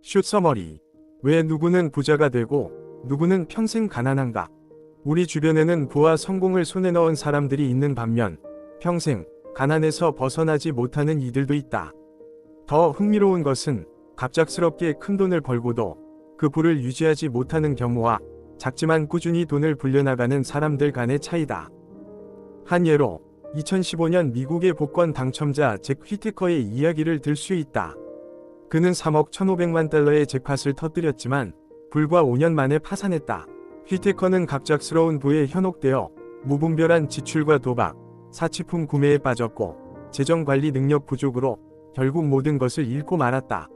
슛 서머리. 왜 누구는 부자가 되고 누구는 평생 가난한가? 우리 주변에는 부와 성공을 손에 넣은 사람들이 있는 반면 평생 가난에서 벗어나지 못하는 이들도 있다. 더 흥미로운 것은 갑작스럽게 큰 돈을 벌고도 그 부를 유지하지 못하는 경우와 작지만 꾸준히 돈을 불려나가는 사람들 간의 차이다. 한 예로 2015년 미국의 복권 당첨자 잭 휘테커의 이야기를 들 수 있다. 그는 3억 1,500만 달러의 잭팟을 터뜨렸지만 불과 5년 만에 파산했다. 휘테커는 갑작스러운 부에 현혹되어 무분별한 지출과 도박, 사치품 구매에 빠졌고 재정관리 능력 부족으로 결국 모든 것을 잃고 말았다.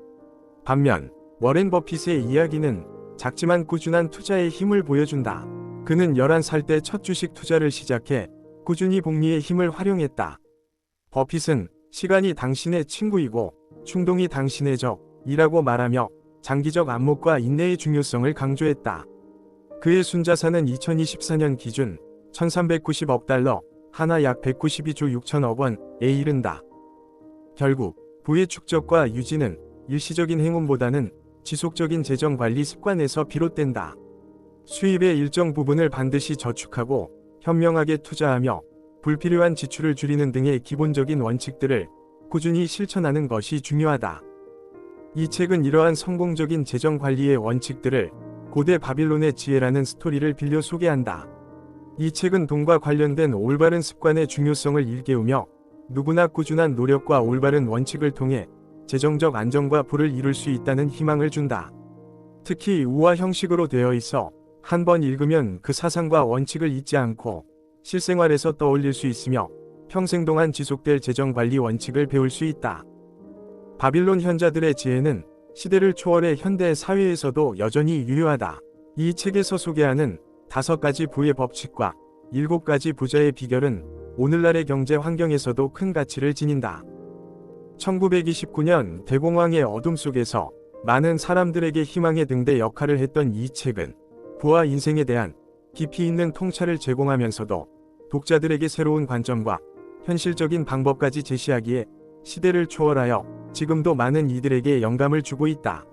반면 워렌 버핏의 이야기는 작지만 꾸준한 투자의 힘을 보여준다. 그는 11살 때 첫 주식 투자를 시작해 꾸준히 복리의 힘을 활용했다. 버핏은 시간이 당신의 친구이고 충동이 당신의 적이라고 말하며 장기적 안목과 인내의 중요성을 강조했다. 그의 순자산은 2024년 기준 1390억 달러, 하나 약 192조 6천억 원에 이른다. 결국 부의 축적과 유지는 일시적인 행운보다는 지속적인 재정관리 습관에서 비롯된다. 수입의 일정 부분을 반드시 저축하고 현명하게 투자하며 불필요한 지출을 줄이는 등의 기본적인 원칙들을 꾸준히 실천하는 것이 중요하다. 이 책은 이러한 성공적인 재정관리의 원칙들을 고대 바빌론의 지혜라는 스토리를 빌려 소개한다. 이 책은 돈과 관련된 올바른 습관의 중요성을 일깨우며 누구나 꾸준한 노력과 올바른 원칙을 통해 재정적 안정과 부를 이룰 수 있다는 희망을 준다. 특히 우화 형식으로 되어 있어 한 번 읽으면 그 사상과 원칙을 잊지 않고 실생활에서 떠올릴 수 있으며 평생 동안 지속될 재정관리 원칙을 배울 수 있다. 바빌론 현자들의 지혜는 시대를 초월해 현대 사회에서도 여전히 유효하다. 이 책에서 소개하는 5가지 부의 법칙과 7가지 부자의 비결은 오늘날의 경제 환경에서도 큰 가치를 지닌다. 1929년 대공황의 어둠 속에서 많은 사람들에게 희망의 등대 역할을 했던 이 책은 부와 인생에 대한 깊이 있는 통찰을 제공하면서도 독자들에게 새로운 관점과 현실적인 방법까지 제시하기에 시대를 초월하여 지금도 많은 이들에게 영감을 주고 있다.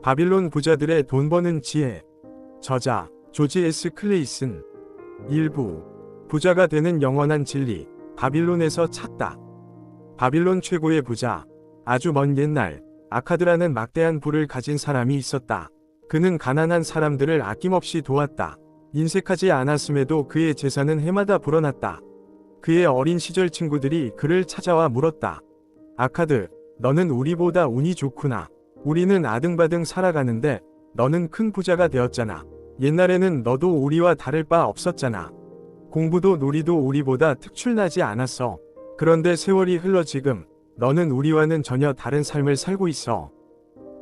바빌론 부자들의 돈 버는 지혜. 저자 조지 S. 클레이슨. 일부 부자가 되는 영원한 진리. 바빌론에서 찾다. 바빌론 최고의 부자. 아주 먼 옛날 아카드라는 막대한 부를 가진 사람이 있었다. 그는 가난한 사람들을 아낌없이 도왔다. 인색하지 않았음에도 그의 재산은 해마다 불어났다. 그의 어린 시절 친구들이 그를 찾아와 물었다. 아카드, 너는 우리보다 운이 좋구나. 우리는 아등바등 살아가는데 너는 큰 부자가 되었잖아. 옛날에는 너도 우리와 다를 바 없었잖아. 공부도 놀이도 우리보다 특출나지 않았어. 그런데 세월이 흘러 지금 너는 우리와는 전혀 다른 삶을 살고 있어.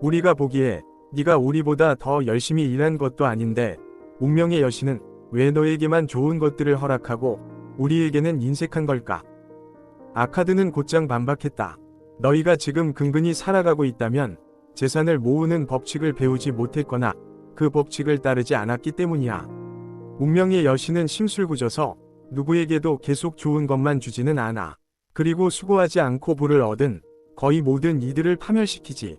우리가 보기에 네가 우리보다 더 열심히 일한 것도 아닌데 운명의 여신은 왜 너에게만 좋은 것들을 허락하고 우리에게는 인색한 걸까? 아카드는 곧장 반박했다. 너희가 지금 근근히 살아가고 있다면 재산을 모으는 법칙을 배우지 못했거나 그 법칙을 따르지 않았기 때문이야. 운명의 여신은 심술궂어서 누구에게도 계속 좋은 것만 주지는 않아. 그리고 수고하지 않고 부를 얻은 거의 모든 이들을 파멸시키지.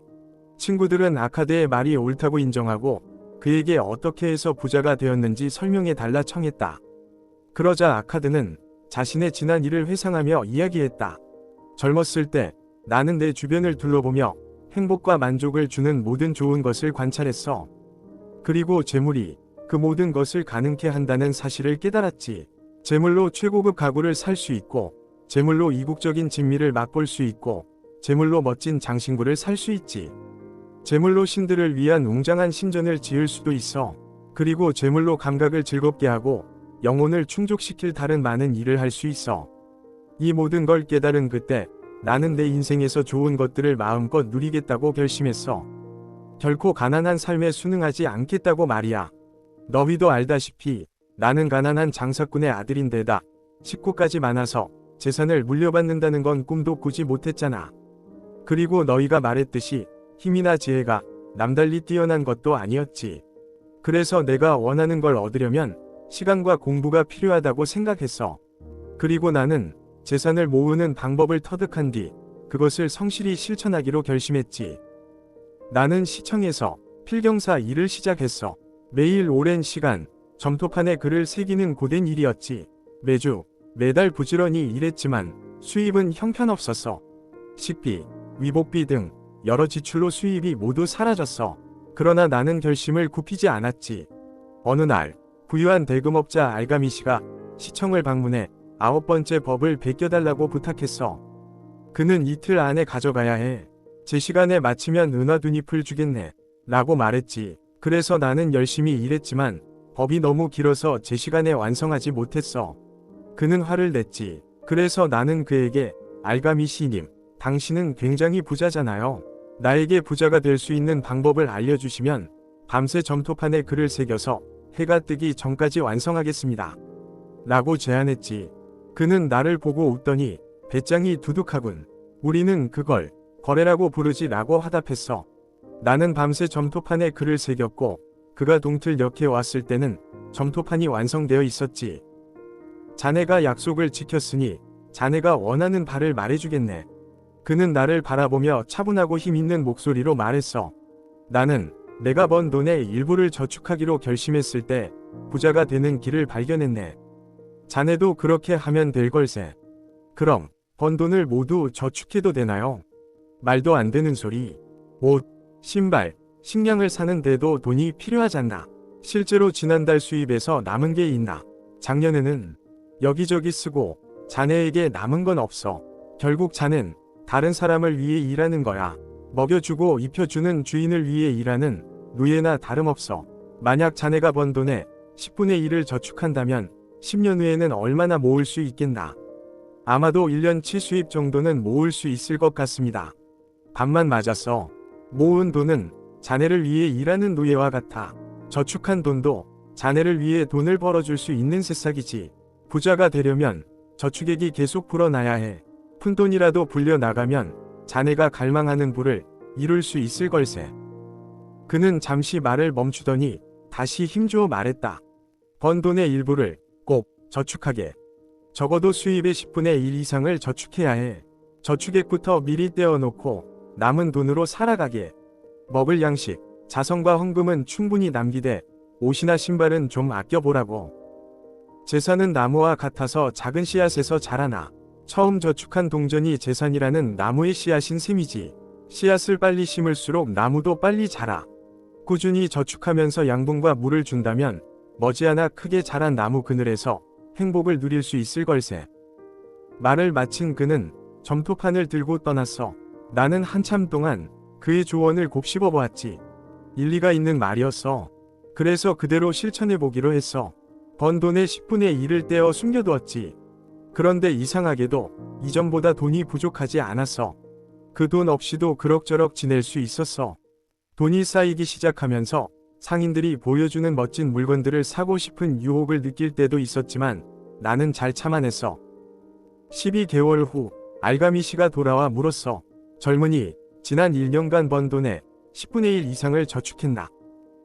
친구들은 아카드의 말이 옳다고 인정하고 그에게 어떻게 해서 부자가 되었는지 설명해 달라 청했다. 그러자 아카드는 자신의 지난 일을 회상하며 이야기했다. 젊었을 때 나는 내 주변을 둘러보며 행복과 만족을 주는 모든 좋은 것을 관찰했어. 그리고 재물이 그 모든 것을 가능케 한다는 사실을 깨달았지. 재물로 최고급 가구를 살 수 있고, 재물로 이국적인 진미를 맛볼 수 있고, 재물로 멋진 장신구를 살 수 있지. 재물로 신들을 위한 웅장한 신전을 지을 수도 있어. 그리고 재물로 감각을 즐겁게 하고 영혼을 충족시킬 다른 많은 일을 할 수 있어. 이 모든 걸 깨달은 그때 나는 내 인생에서 좋은 것들을 마음껏 누리겠다고 결심했어. 결코 가난한 삶에 순응하지 않겠다고 말이야. 너희도 알다시피 나는 가난한 장사꾼의 아들인데다 식구까지 많아서 재산을 물려받는다는 건 꿈도 꾸지 못했잖아. 그리고 너희가 말했듯이 힘이나 지혜가 남달리 뛰어난 것도 아니었지. 그래서 내가 원하는 걸 얻으려면 시간과 공부가 필요하다고 생각했어. 그리고 나는 재산을 모으는 방법을 터득한 뒤 그것을 성실히 실천하기로 결심했지. 나는 시청에서 필경사 일을 시작했어. 매일 오랜 시간 점토판에 글을 새기는 고된 일이었지. 매달 부지런히 일했지만 수입은 형편없었어. 식비, 위복비 등 여러 지출로 수입이 모두 사라졌어. 그러나 나는 결심을 굽히지 않았지. 어느 날 부유한 대금업자 알가미 씨가 시청을 방문해 9번째 법을 베껴달라고 부탁했어. 그는 이틀 안에 가져가야 해. 제 시간에 마치면 은화두잎을 주겠네. 라고 말했지. 그래서 나는 열심히 일했지만 법이 너무 길어서 제 시간에 완성하지 못했어. 그는 화를 냈지. 그래서 나는 그에게 알가미 씨님, 당신은 굉장히 부자잖아요. 나에게 부자가 될 수 있는 방법을 알려주시면 밤새 점토판에 글을 새겨서 해가 뜨기 전까지 완성하겠습니다. 라고 제안했지. 그는 나를 보고 웃더니 배짱이 두둑하군. 우리는 그걸 거래라고 부르지 라고 화답했어. 나는 밤새 점토판에 글을 새겼고 그가 동틀녘에 왔을 때는 점토판이 완성되어 있었지. 자네가 약속을 지켰으니 자네가 원하는 바를 말해주겠네. 그는 나를 바라보며 차분하고 힘있는 목소리로 말했어. 나는 내가 번 돈의 일부를 저축하기로 결심했을 때 부자가 되는 길을 발견했네. 자네도 그렇게 하면 될 걸세. 그럼 번 돈을 모두 저축해도 되나요? 말도 안 되는 소리. 옷, 신발, 식량을 사는데도 돈이 필요하잖아. 실제로 지난달 수입에서 남은 게 있나? 작년에는 여기저기 쓰고 자네에게 남은 건 없어. 결국 자넨 다른 사람을 위해 일하는 거야. 먹여주고 입혀주는 주인을 위해 일하는 노예나 다름없어. 만약 자네가 번 돈의 10분의 1을 저축한다면 10년 후에는 얼마나 모을 수 있겠나? 아마도 1년치 수입 정도는 모을 수 있을 것 같습니다. 반만 맞았어. 모은 돈은 자네를 위해 일하는 노예와 같아. 저축한 돈도 자네를 위해 돈을 벌어줄 수 있는 새싹이지. 부자가 되려면 저축액이 계속 불어나야 해. 푼돈이라도 불려나가면 자네가 갈망하는 부를 이룰 수 있을 걸세. 그는 잠시 말을 멈추더니 다시 힘주어 말했다. 번 돈의 일부를 꼭 저축하게. 적어도 수입의 10분의 1 이상을 저축해야 해. 저축액부터 미리 떼어놓고 남은 돈으로 살아가게. 먹을 양식, 자선과 헌금은 충분히 남기되 옷이나 신발은 좀 아껴보라고. 재산은 나무와 같아서 작은 씨앗에서 자라나. 처음 저축한 동전이 재산이라는 나무의 씨앗인 셈이지. 씨앗을 빨리 심을수록 나무도 빨리 자라. 꾸준히 저축하면서 양분과 물을 준다면 머지않아 크게 자란 나무 그늘에서 행복을 누릴 수 있을 걸세. 말을 마친 그는 점토판을 들고 떠났어. 나는 한참 동안 그의 조언을 곱씹어 보았지. 일리가 있는 말이었어. 그래서 그대로 실천해보기로 했어. 번 돈의 10분의 1을 떼어 숨겨두었지. 그런데 이상하게도 이전보다 돈이 부족하지 않았어. 그 돈 없이도 그럭저럭 지낼 수 있었어. 돈이 쌓이기 시작하면서 상인들이 보여주는 멋진 물건들을 사고 싶은 유혹을 느낄 때도 있었지만 나는 잘 참아냈어. 12개월 후 알가미 씨가 돌아와 물었어. 젊은이, 지난 1년간 번 돈의 10분의 1 이상을 저축했나?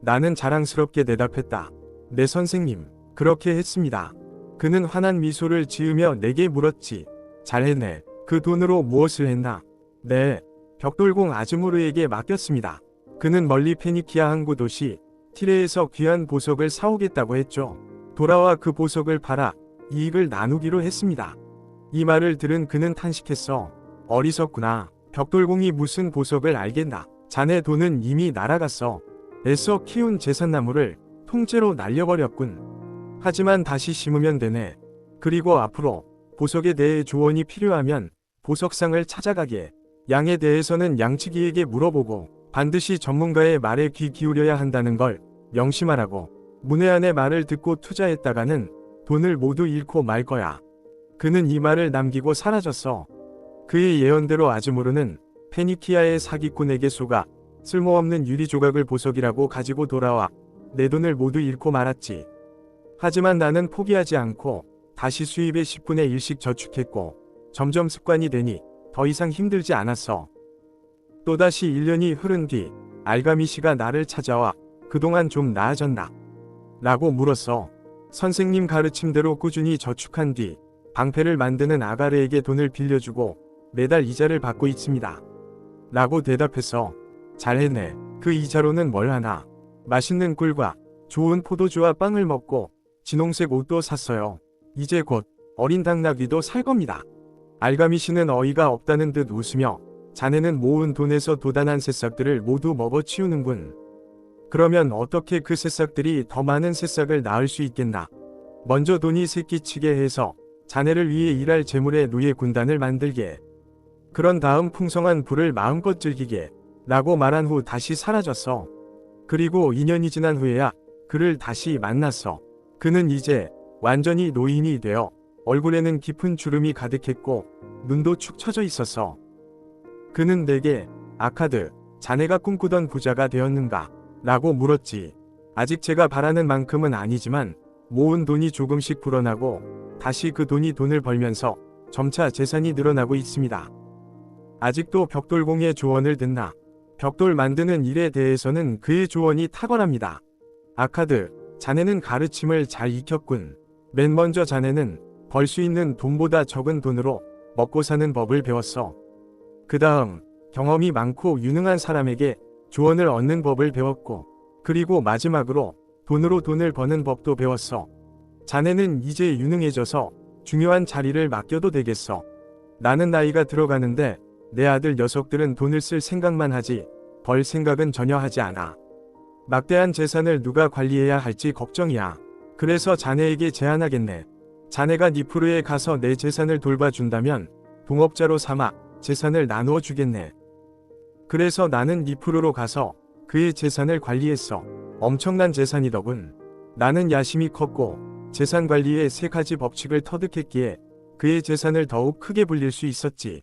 나는 자랑스럽게 대답했다. 네 선생님, 그렇게 했습니다. 그는 환한 미소를 지으며 내게 물었지. 잘했네. 그 돈으로 무엇을 했나? 네, 벽돌공 아즈무르에게 맡겼습니다. 그는 멀리 페니키아 항구 도시 티레에서 귀한 보석을 사오겠다고 했죠. 돌아와 그 보석을 팔아 이익을 나누기로 했습니다. 이 말을 들은 그는 탄식했어. 어리석구나. 벽돌공이 무슨 보석을 알겠나. 자네 돈은 이미 날아갔어. 애써 키운 제산나무를 통째로 날려버렸군. 하지만 다시 심으면 되네. 그리고 앞으로 보석에 대해 조언이 필요하면 보석상을 찾아가게. 양에 대해서는 양치기에게 물어보고 반드시 전문가의 말에 귀 기울여야 한다는 걸 명심하라고. 문외한의 말을 듣고 투자했다가는 돈을 모두 잃고 말 거야. 그는 이 말을 남기고 사라졌어. 그의 예언대로 아즈무르는 페니키아의 사기꾼에게 속아 쓸모없는 유리 조각을 보석이라고 가지고 돌아와 내 돈을 모두 잃고 말았지. 하지만 나는 포기하지 않고 다시 수입의 10분의 1씩 저축했고 점점 습관이 되니 더 이상 힘들지 않았어. 또다시 1년이 흐른 뒤 알가미 씨가 나를 찾아와 그동안 좀 나아졌나? 라고 물었어. 선생님 가르침대로 꾸준히 저축한 뒤 방패를 만드는 아가르에게 돈을 빌려주고 매달 이자를 받고 있습니다. 라고 대답했어. 잘했네. 그 이자로는 뭘 하나. 맛있는 꿀과 좋은 포도주와 빵을 먹고 진홍색 옷도 샀어요. 이제 곧 어린 당나귀도 살 겁니다. 알가미 씨는 어이가 없다는 듯 웃으며 자네는 모은 돈에서 도단한 새싹들을 모두 먹어치우는군. 그러면 어떻게 그 새싹들이 더 많은 새싹을 낳을 수 있겠나. 먼저 돈이 새끼치게 해서 자네를 위해 일할 재물의 노예 군단을 만들게. 그런 다음 풍성한 부를 마음껏 즐기게 라고 말한 후 다시 사라졌어. 그리고 2년이 지난 후에야 그를 다시 만났어. 그는 이제 완전히 노인이 되어 얼굴에는 깊은 주름이 가득했고 눈도 축 처져 있었어. 그는 내게 아카드, 자네가 꿈꾸던 부자가 되었는가? 라고 물었지. 아직 제가 바라는 만큼은 아니지만 모은 돈이 조금씩 불어나고 다시 그 돈이 돈을 벌면서 점차 재산이 늘어나고 있습니다. 아직도 벽돌공의 조언을 듣나? 벽돌 만드는 일에 대해서는 그의 조언이 탁월합니다. 아카드, 자네는 가르침을 잘 익혔군. 맨 먼저 자네는 벌 수 있는 돈보다 적은 돈으로 먹고 사는 법을 배웠어. 그 다음 경험이 많고 유능한 사람에게 조언을 얻는 법을 배웠고, 그리고 마지막으로 돈으로 돈을 버는 법도 배웠어. 자네는 이제 유능해져서 중요한 자리를 맡겨도 되겠어. 나는 나이가 들어가는데 내 아들 녀석들은 돈을 쓸 생각만 하지 벌 생각은 전혀 하지 않아. 막대한 재산을 누가 관리해야 할지 걱정이야. 그래서 자네에게 제안하겠네. 자네가 니프루에 가서 내 재산을 돌봐준다면 동업자로 삼아 재산을 나누어 주겠네. 그래서 나는 니프루로 가서 그의 재산을 관리했어. 엄청난 재산이더군. 나는 야심이 컸고 재산 관리의 3가지 법칙을 터득했기에 그의 재산을 더욱 크게 불릴 수 있었지.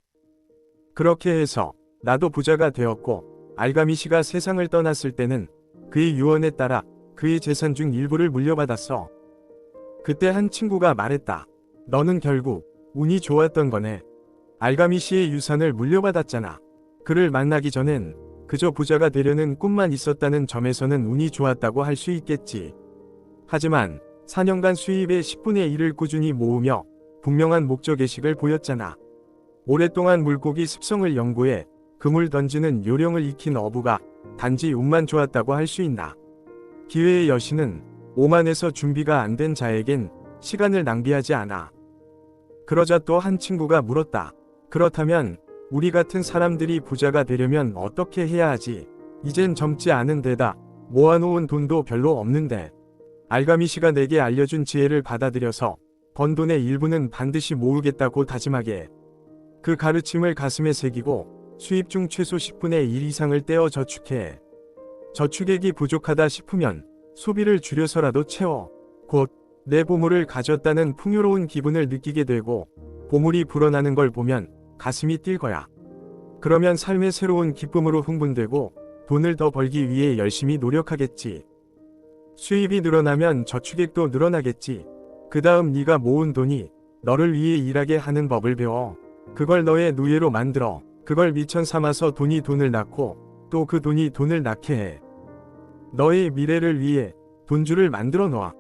그렇게 해서 나도 부자가 되었고, 알가미 씨가 세상을 떠났을 때는 그의 유언에 따라 그의 재산 중 일부를 물려받았어. 그때 한 친구가 말했다. 너는 결국 운이 좋았던 거네. 알가미 씨의 유산을 물려받았잖아. 그를 만나기 전엔 그저 부자가 되려는 꿈만 있었다는 점에서는 운이 좋았다고 할 수 있겠지. 하지만 4년간 수입의 10분의 1을 꾸준히 모으며 분명한 목적의식을 보였잖아. 오랫동안 물고기 습성을 연구해 그물 던지는 요령을 익힌 어부가 단지 운만 좋았다고 할 수 있나. 기회의 여신은 오만해서 준비가 안 된 자에겐 시간을 낭비하지 않아. 그러자 또 한 친구가 물었다. 그렇다면 우리 같은 사람들이 부자가 되려면 어떻게 해야 하지? 이젠 젊지 않은 데다 모아놓은 돈도 별로 없는데. 알가미 씨가 내게 알려준 지혜를 받아들여서 번 돈의 일부는 반드시 모으겠다고 다짐하게. 그 가르침을 가슴에 새기고 수입 중 최소 10분의 1 이상을 떼어 저축해. 저축액이 부족하다 싶으면 소비를 줄여서라도 채워. 곧 내 보물을 가졌다는 풍요로운 기분을 느끼게 되고, 보물이 불어나는 걸 보면 가슴이 뛸 거야. 그러면 삶의 새로운 기쁨으로 흥분되고 돈을 더 벌기 위해 열심히 노력하겠지. 수입이 늘어나면 저축액도 늘어나겠지. 그 다음 네가 모은 돈이 너를 위해 일하게 하는 법을 배워. 그걸 너의 노예로 만들어. 그걸 미천 삼아서 돈이 돈을 낳고 또 그 돈이 돈을 낳게 해. 너의 미래를 위해 돈줄을 만들어 놓아.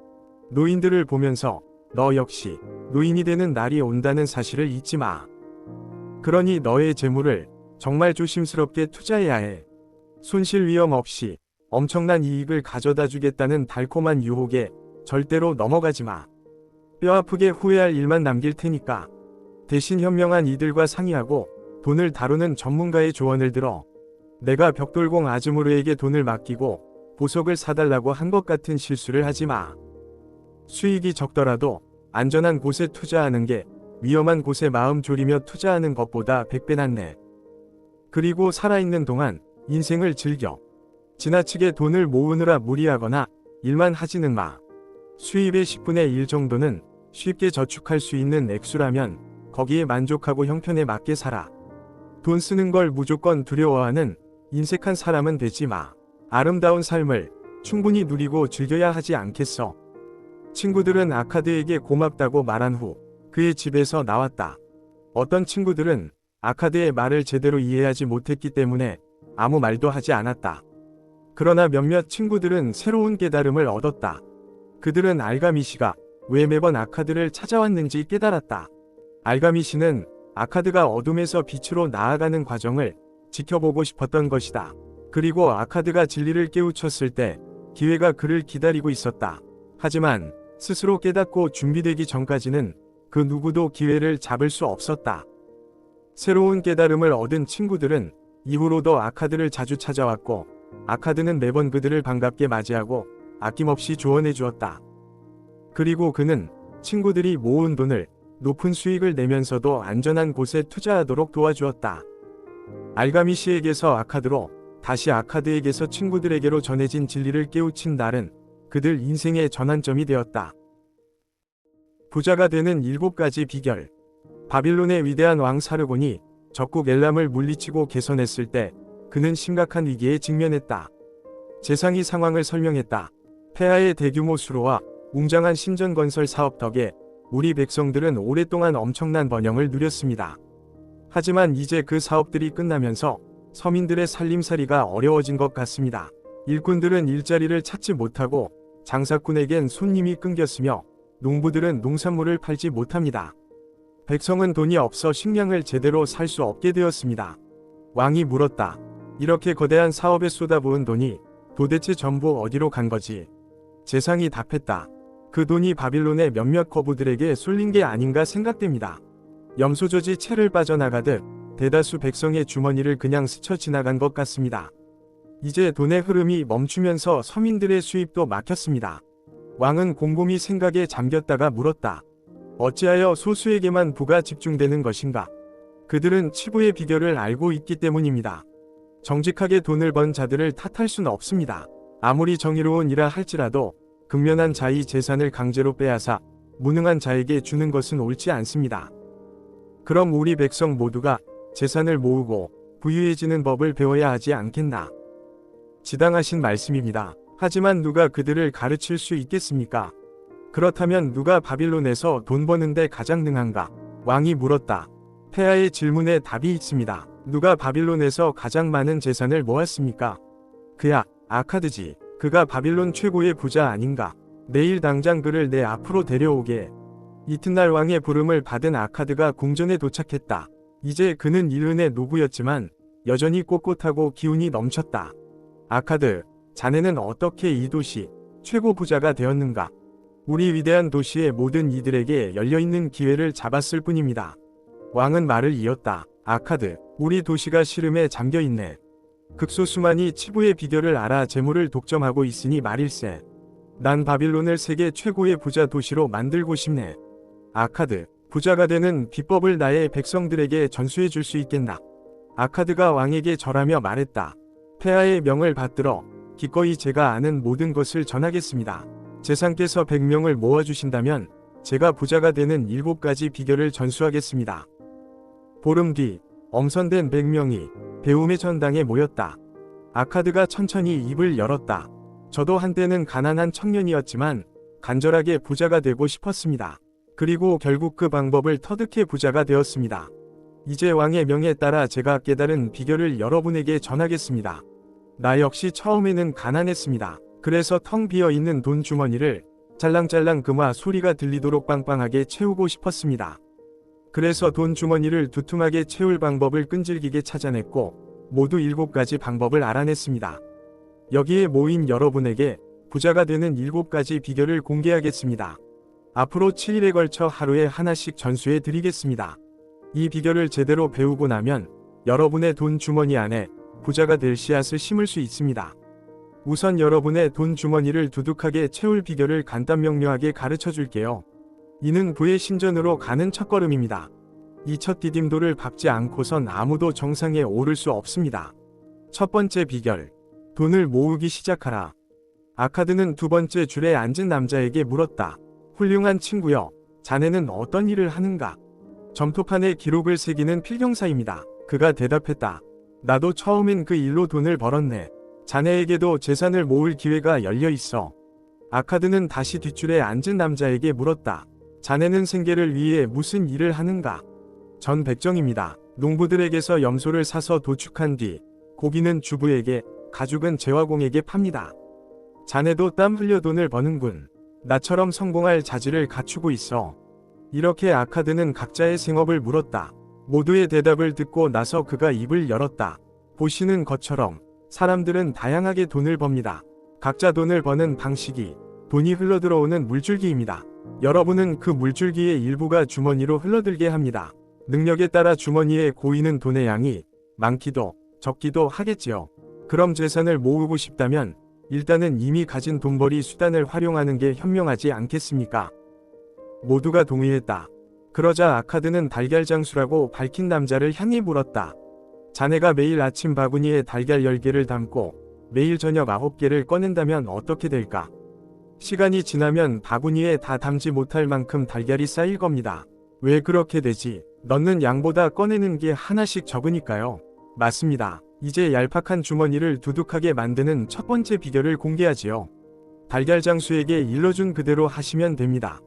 노인들을 보면서 너 역시 노인이 되는 날이 온다는 사실을 잊지 마. 그러니 너의 재물을 정말 조심스럽게 투자해야 해. 손실 위험 없이 엄청난 이익을 가져다 주겠다는 달콤한 유혹에 절대로 넘어가지 마. 뼈아프게 후회할 일만 남길 테니까. 대신 현명한 이들과 상의하고 돈을 다루는 전문가의 조언을 들어. 내가 벽돌공 아즈무르에게 돈을 맡기고 보석을 사달라고 한 것 같은 실수를 하지 마. 수익이 적더라도 안전한 곳에 투자하는 게 위험한 곳에 마음 졸이며 투자하는 것보다 100배 낫네. 그리고 살아있는 동안 인생을 즐겨. 지나치게 돈을 모으느라 무리하거나 일만 하지는 마. 수입의 10분의 1 정도는 쉽게 저축할 수 있는 액수라면 거기에 만족하고 형편에 맞게 살아. 돈 쓰는 걸 무조건 두려워하는 인색한 사람은 되지 마. 아름다운 삶을 충분히 누리고 즐겨야 하지 않겠어. 친구들은 아카드에게 고맙다고 말한 후 그의 집에서 나왔다. 어떤 친구들은 아카드의 말을 제대로 이해하지 못했기 때문에 아무 말도 하지 않았다. 그러나 몇몇 친구들은 새로운 깨달음을 얻었다. 그들은 알가미 씨가 왜 매번 아카드를 찾아왔는지 깨달았다. 알가미 씨는 아카드가 어둠에서 빛으로 나아가는 과정을 지켜보고 싶었던 것이다. 그리고 아카드가 진리를 깨우쳤을 때 기회가 그를 기다리고 있었다. 하지만 스스로 깨닫고 준비되기 전까지는 그 누구도 기회를 잡을 수 없었다. 새로운 깨달음을 얻은 친구들은 이후로도 아카드를 자주 찾아왔고, 아카드는 매번 그들을 반갑게 맞이하고 아낌없이 조언해 주었다. 그리고 그는 친구들이 모은 돈을 높은 수익을 내면서도 안전한 곳에 투자하도록 도와주었다. 알가미 씨에게서 아카드로, 다시 아카드에게서 친구들에게로 전해진 진리를 깨우친 날은 그들 인생의 전환점이 되었다. 부자가 되는 7가지 비결. 바빌론의 위대한 왕 사르곤이 적국 엘람을 물리치고 개선했을 때 그는 심각한 위기에 직면했다. 재상이 상황을 설명했다. 폐하의 대규모 수로와 웅장한 신전 건설 사업 덕에 우리 백성들은 오랫동안 엄청난 번영을 누렸습니다. 하지만 이제 그 사업들이 끝나면서 서민들의 살림살이가 어려워진 것 같습니다. 일꾼들은 일자리를 찾지 못하고 장사꾼에겐 손님이 끊겼으며 농부들은 농산물을 팔지 못합니다. 백성은 돈이 없어 식량을 제대로 살 수 없게 되었습니다. 왕이 물었다. 이렇게 거대한 사업에 쏟아부은 돈이 도대체 전부 어디로 간 거지? 재상이 답했다. 그 돈이 바빌론의 몇몇 거부들에게 쏠린 게 아닌가 생각됩니다. 염소젖이 채를 빠져나가듯 대다수 백성의 주머니를 그냥 스쳐 지나간 것 같습니다. 이제 돈의 흐름이 멈추면서 서민들의 수입도 막혔습니다. 왕은 곰곰이 생각에 잠겼다가 물었다. 어찌하여 소수에게만 부가 집중되는 것인가? 그들은 치부의 비결을 알고 있기 때문입니다. 정직하게 돈을 번 자들을 탓할 수는 없습니다. 아무리 정의로운 일을 할지라도 근면한 자의 재산을 강제로 빼앗아 무능한 자에게 주는 것은 옳지 않습니다. 그럼 우리 백성 모두가 재산을 모으고 부유해지는 법을 배워야 하지 않겠나? 지당하신 말씀입니다. 하지만 누가 그들을 가르칠 수 있겠습니까? 그렇다면 누가 바빌론에서 돈 버는데 가장 능한가? 왕이 물었다. 폐하의 질문에 답이 있습니다. 누가 바빌론에서 가장 많은 재산을 모았습니까? 그야 아카드지. 그가 바빌론 최고의 부자 아닌가? 내일 당장 그를 내 앞으로 데려오게. 이튿날 왕의 부름을 받은 아카드가 궁전에 도착했다. 이제 그는 이른의 노부였지만 여전히 꼿꼿하고 기운이 넘쳤다. 아카드, 자네는 어떻게 이 도시 최고 부자가 되었는가? 우리 위대한 도시의 모든 이들에게 열려있는 기회를 잡았을 뿐입니다. 왕은 말을 이었다. 아카드, 우리 도시가 시름에 잠겨있네. 극소수만이 치부의 비결을 알아 재물을 독점하고 있으니 말일세. 난 바빌론을 세계 최고의 부자 도시로 만들고 싶네. 아카드, 부자가 되는 비법을 나의 백성들에게 전수해 줄 수 있겠나? 아카드가 왕에게 절하며 말했다. 폐하의 명을 받들어 기꺼이 제가 아는 모든 것을 전하겠습니다. 재상께서 100명을 모아주신다면 제가 부자가 되는 7가지 비결을 전수하겠습니다. 보름 뒤 엄선된 100명이 배움의 전당에 모였다. 아카드가 천천히 입을 열었다. 저도 한때는 가난한 청년이었지만 간절하게 부자가 되고 싶었습니다. 그리고 결국 그 방법을 터득해 부자가 되었습니다. 이제 왕의 명에 따라 제가 깨달은 비결을 여러분에게 전하겠습니다. 나 역시 처음에는 가난했습니다. 그래서 텅 비어있는 돈 주머니를 짤랑짤랑 금화 소리가 들리도록 빵빵하게 채우고 싶었습니다. 그래서 돈 주머니를 두툼하게 채울 방법을 끈질기게 찾아냈고 모두 7가지 방법을 알아냈습니다. 여기에 모인 여러분에게 부자가 되는 7가지 비결을 공개하겠습니다. 앞으로 7일에 걸쳐 하루에 하나씩 전수해 드리겠습니다. 이 비결을 제대로 배우고 나면 여러분의 돈 주머니 안에 부자가 될 씨앗을 심을 수 있습니다. 우선 여러분의 돈 주머니를 두둑하게 채울 비결을 간단명료하게 가르쳐 줄게요. 이는 부의 신전으로 가는 첫걸음입니다. 이 첫 디딤돌을 밟지 않고선 아무도 정상에 오를 수 없습니다. 첫 번째 비결, 돈을 모으기 시작하라. 아카드는 두 번째 줄에 앉은 남자에게 물었다. 훌륭한 친구여, 자네는 어떤 일을 하는가? 점토판에 기록을 새기는 필경사입니다. 그가 대답했다. 나도 처음엔 그 일로 돈을 벌었네. 자네에게도 재산을 모을 기회가 열려 있어. 아카드는 다시 뒷줄에 앉은 남자에게 물었다. 자네는 생계를 위해 무슨 일을 하는가? 전 백정입니다. 농부들에게서 염소를 사서 도축한 뒤 고기는 주부에게, 가죽은 제화공에게 팝니다. 자네도 땀 흘려 돈을 버는군. 나처럼 성공할 자질을 갖추고 있어. 이렇게 아카드는 각자의 생업을 물었다. 모두의 대답을 듣고 나서 그가 입을 열었다. 보시는 것처럼 사람들은 다양하게 돈을 법니다. 각자 돈을 버는 방식이 돈이 흘러들어오는 물줄기입니다. 여러분은 그 물줄기의 일부가 주머니로 흘러들게 합니다. 능력에 따라 주머니에 고이는 돈의 양이 많기도 적기도 하겠지요. 그럼 재산을 모으고 싶다면 일단은 이미 가진 돈벌이 수단을 활용하는 게 현명하지 않겠습니까? 모두가 동의했다. 그러자 아카드는 달걀 장수라고 밝힌 남자를 향해 물었다. 자네가 매일 아침 바구니에 달걀 10개를 담고 매일 저녁 9개를 꺼낸다면 어떻게 될까? 시간이 지나면 바구니에 다 담지 못할 만큼 달걀이 쌓일 겁니다. 왜 그렇게 되지? 넣는 양보다 꺼내는 게 하나씩 적으니까요. 맞습니다. 이제 얄팍한 주머니를 두둑하게 만드는 첫 번째 비결을 공개하지요. 달걀 장수에게 일러준 그대로 하시면 됩니다.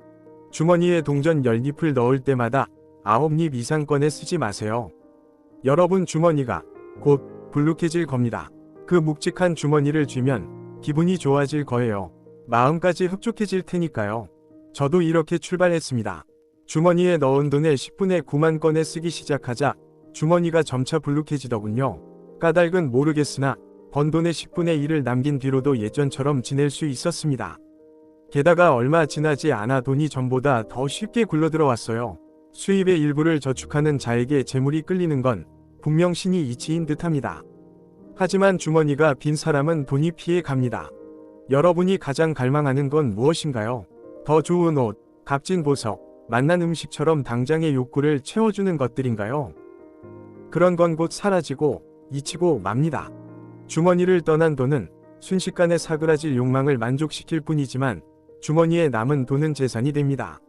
주머니에 동전 10잎을 넣을 때마다 9잎 이상 꺼내 쓰지 마세요. 여러분 주머니가 곧 불룩해질 겁니다. 그 묵직한 주머니를 쥐면 기분이 좋아질 거예요. 마음까지 흡족해질 테니까요. 저도 이렇게 출발했습니다. 주머니에 넣은 돈의 10분의 9만 꺼내 쓰기 시작하자 주머니가 점차 불룩해지더군요. 까닭은 모르겠으나 번 돈의 10분의 1을 남긴 뒤로도 예전처럼 지낼 수 있었습니다. 게다가 얼마 지나지 않아 돈이 전보다 더 쉽게 굴러들어왔어요. 수입의 일부를 저축하는 자에게 재물이 끌리는 건 분명 신이 이치인 듯합니다. 하지만 주머니가 빈 사람은 돈이 피해 갑니다. 여러분이 가장 갈망하는 건 무엇인가요? 더 좋은 옷, 값진 보석, 맛난 음식처럼 당장의 욕구를 채워주는 것들인가요? 그런 건 곧 사라지고 잊히고 맙니다. 주머니를 떠난 돈은 순식간에 사그라질 욕망을 만족시킬 뿐이지만 주머니에 남은 돈은 재산이 됩니다.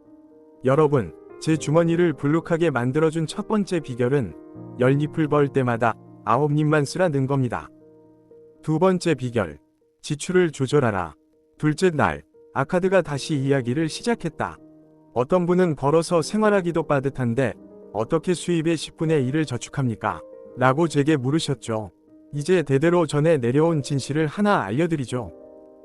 여러분, 제 주머니를 불룩하게 만들어준 첫 번째 비결은 10잎을 벌 때마다 9잎만 쓰라는 겁니다. 두 번째 비결, 지출을 조절하라. 둘째 날, 아카드가 다시 이야기를 시작했다. 어떤 분은 벌어서 생활하기도 빠듯한데 어떻게 수입의 10분의 1을 저축합니까? 라고 제게 물으셨죠. 이제 대대로 전해 내려온 진실을 하나 알려드리죠.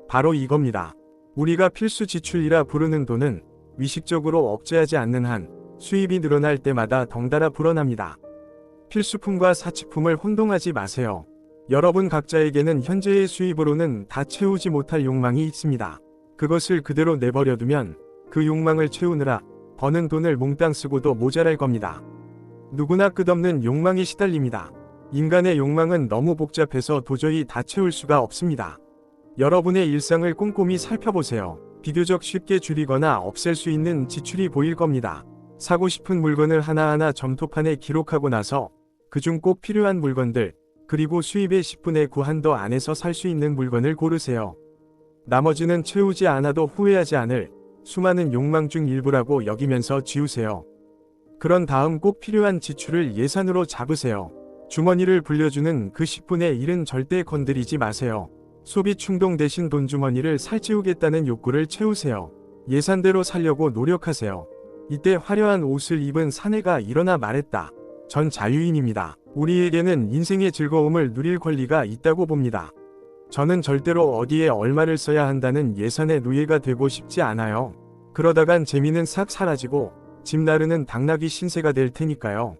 바로 이겁니다. 우리가 필수 지출이라 부르는 돈은 위식적으로 억제하지 않는 한 수입이 늘어날 때마다 덩달아 불어납니다. 필수품과 사치품을 혼동하지 마세요. 여러분 각자에게는 현재의 수입으로는 다 채우지 못할 욕망이 있습니다. 그것을 그대로 내버려두면 그 욕망을 채우느라 버는 돈을 몽땅 쓰고도 모자랄 겁니다. 누구나 끝없는 욕망에 시달립니다. 인간의 욕망은 너무 복잡해서 도저히 다 채울 수가 없습니다. 여러분의 일상을 꼼꼼히 살펴보세요. 비교적 쉽게 줄이거나 없앨 수 있는 지출이 보일 겁니다. 사고 싶은 물건을 하나하나 점토판에 기록하고 나서 그중 꼭 필요한 물건들, 그리고 수입의 10분의 9 한도 안에서 살 수 있는 물건을 고르세요. 나머지는 채우지 않아도 후회하지 않을 수많은 욕망 중 일부라고 여기면서 지우세요. 그런 다음 꼭 필요한 지출을 예산으로 잡으세요. 주머니를 불려주는 그 10분의 1은 절대 건드리지 마세요. 소비 충동 대신 돈 주머니를 살찌우겠다는 욕구를 채우세요. 예산대로 살려고 노력하세요. 이때 화려한 옷을 입은 사내가 일어나 말했다. 전 자유인입니다. 우리에게는 인생의 즐거움을 누릴 권리가 있다고 봅니다. 저는 절대로 어디에 얼마를 써야 한다는 예산의 노예가 되고 싶지 않아요. 그러다간 재미는 싹 사라지고 집 나르는 당나귀 신세가 될 테니까요.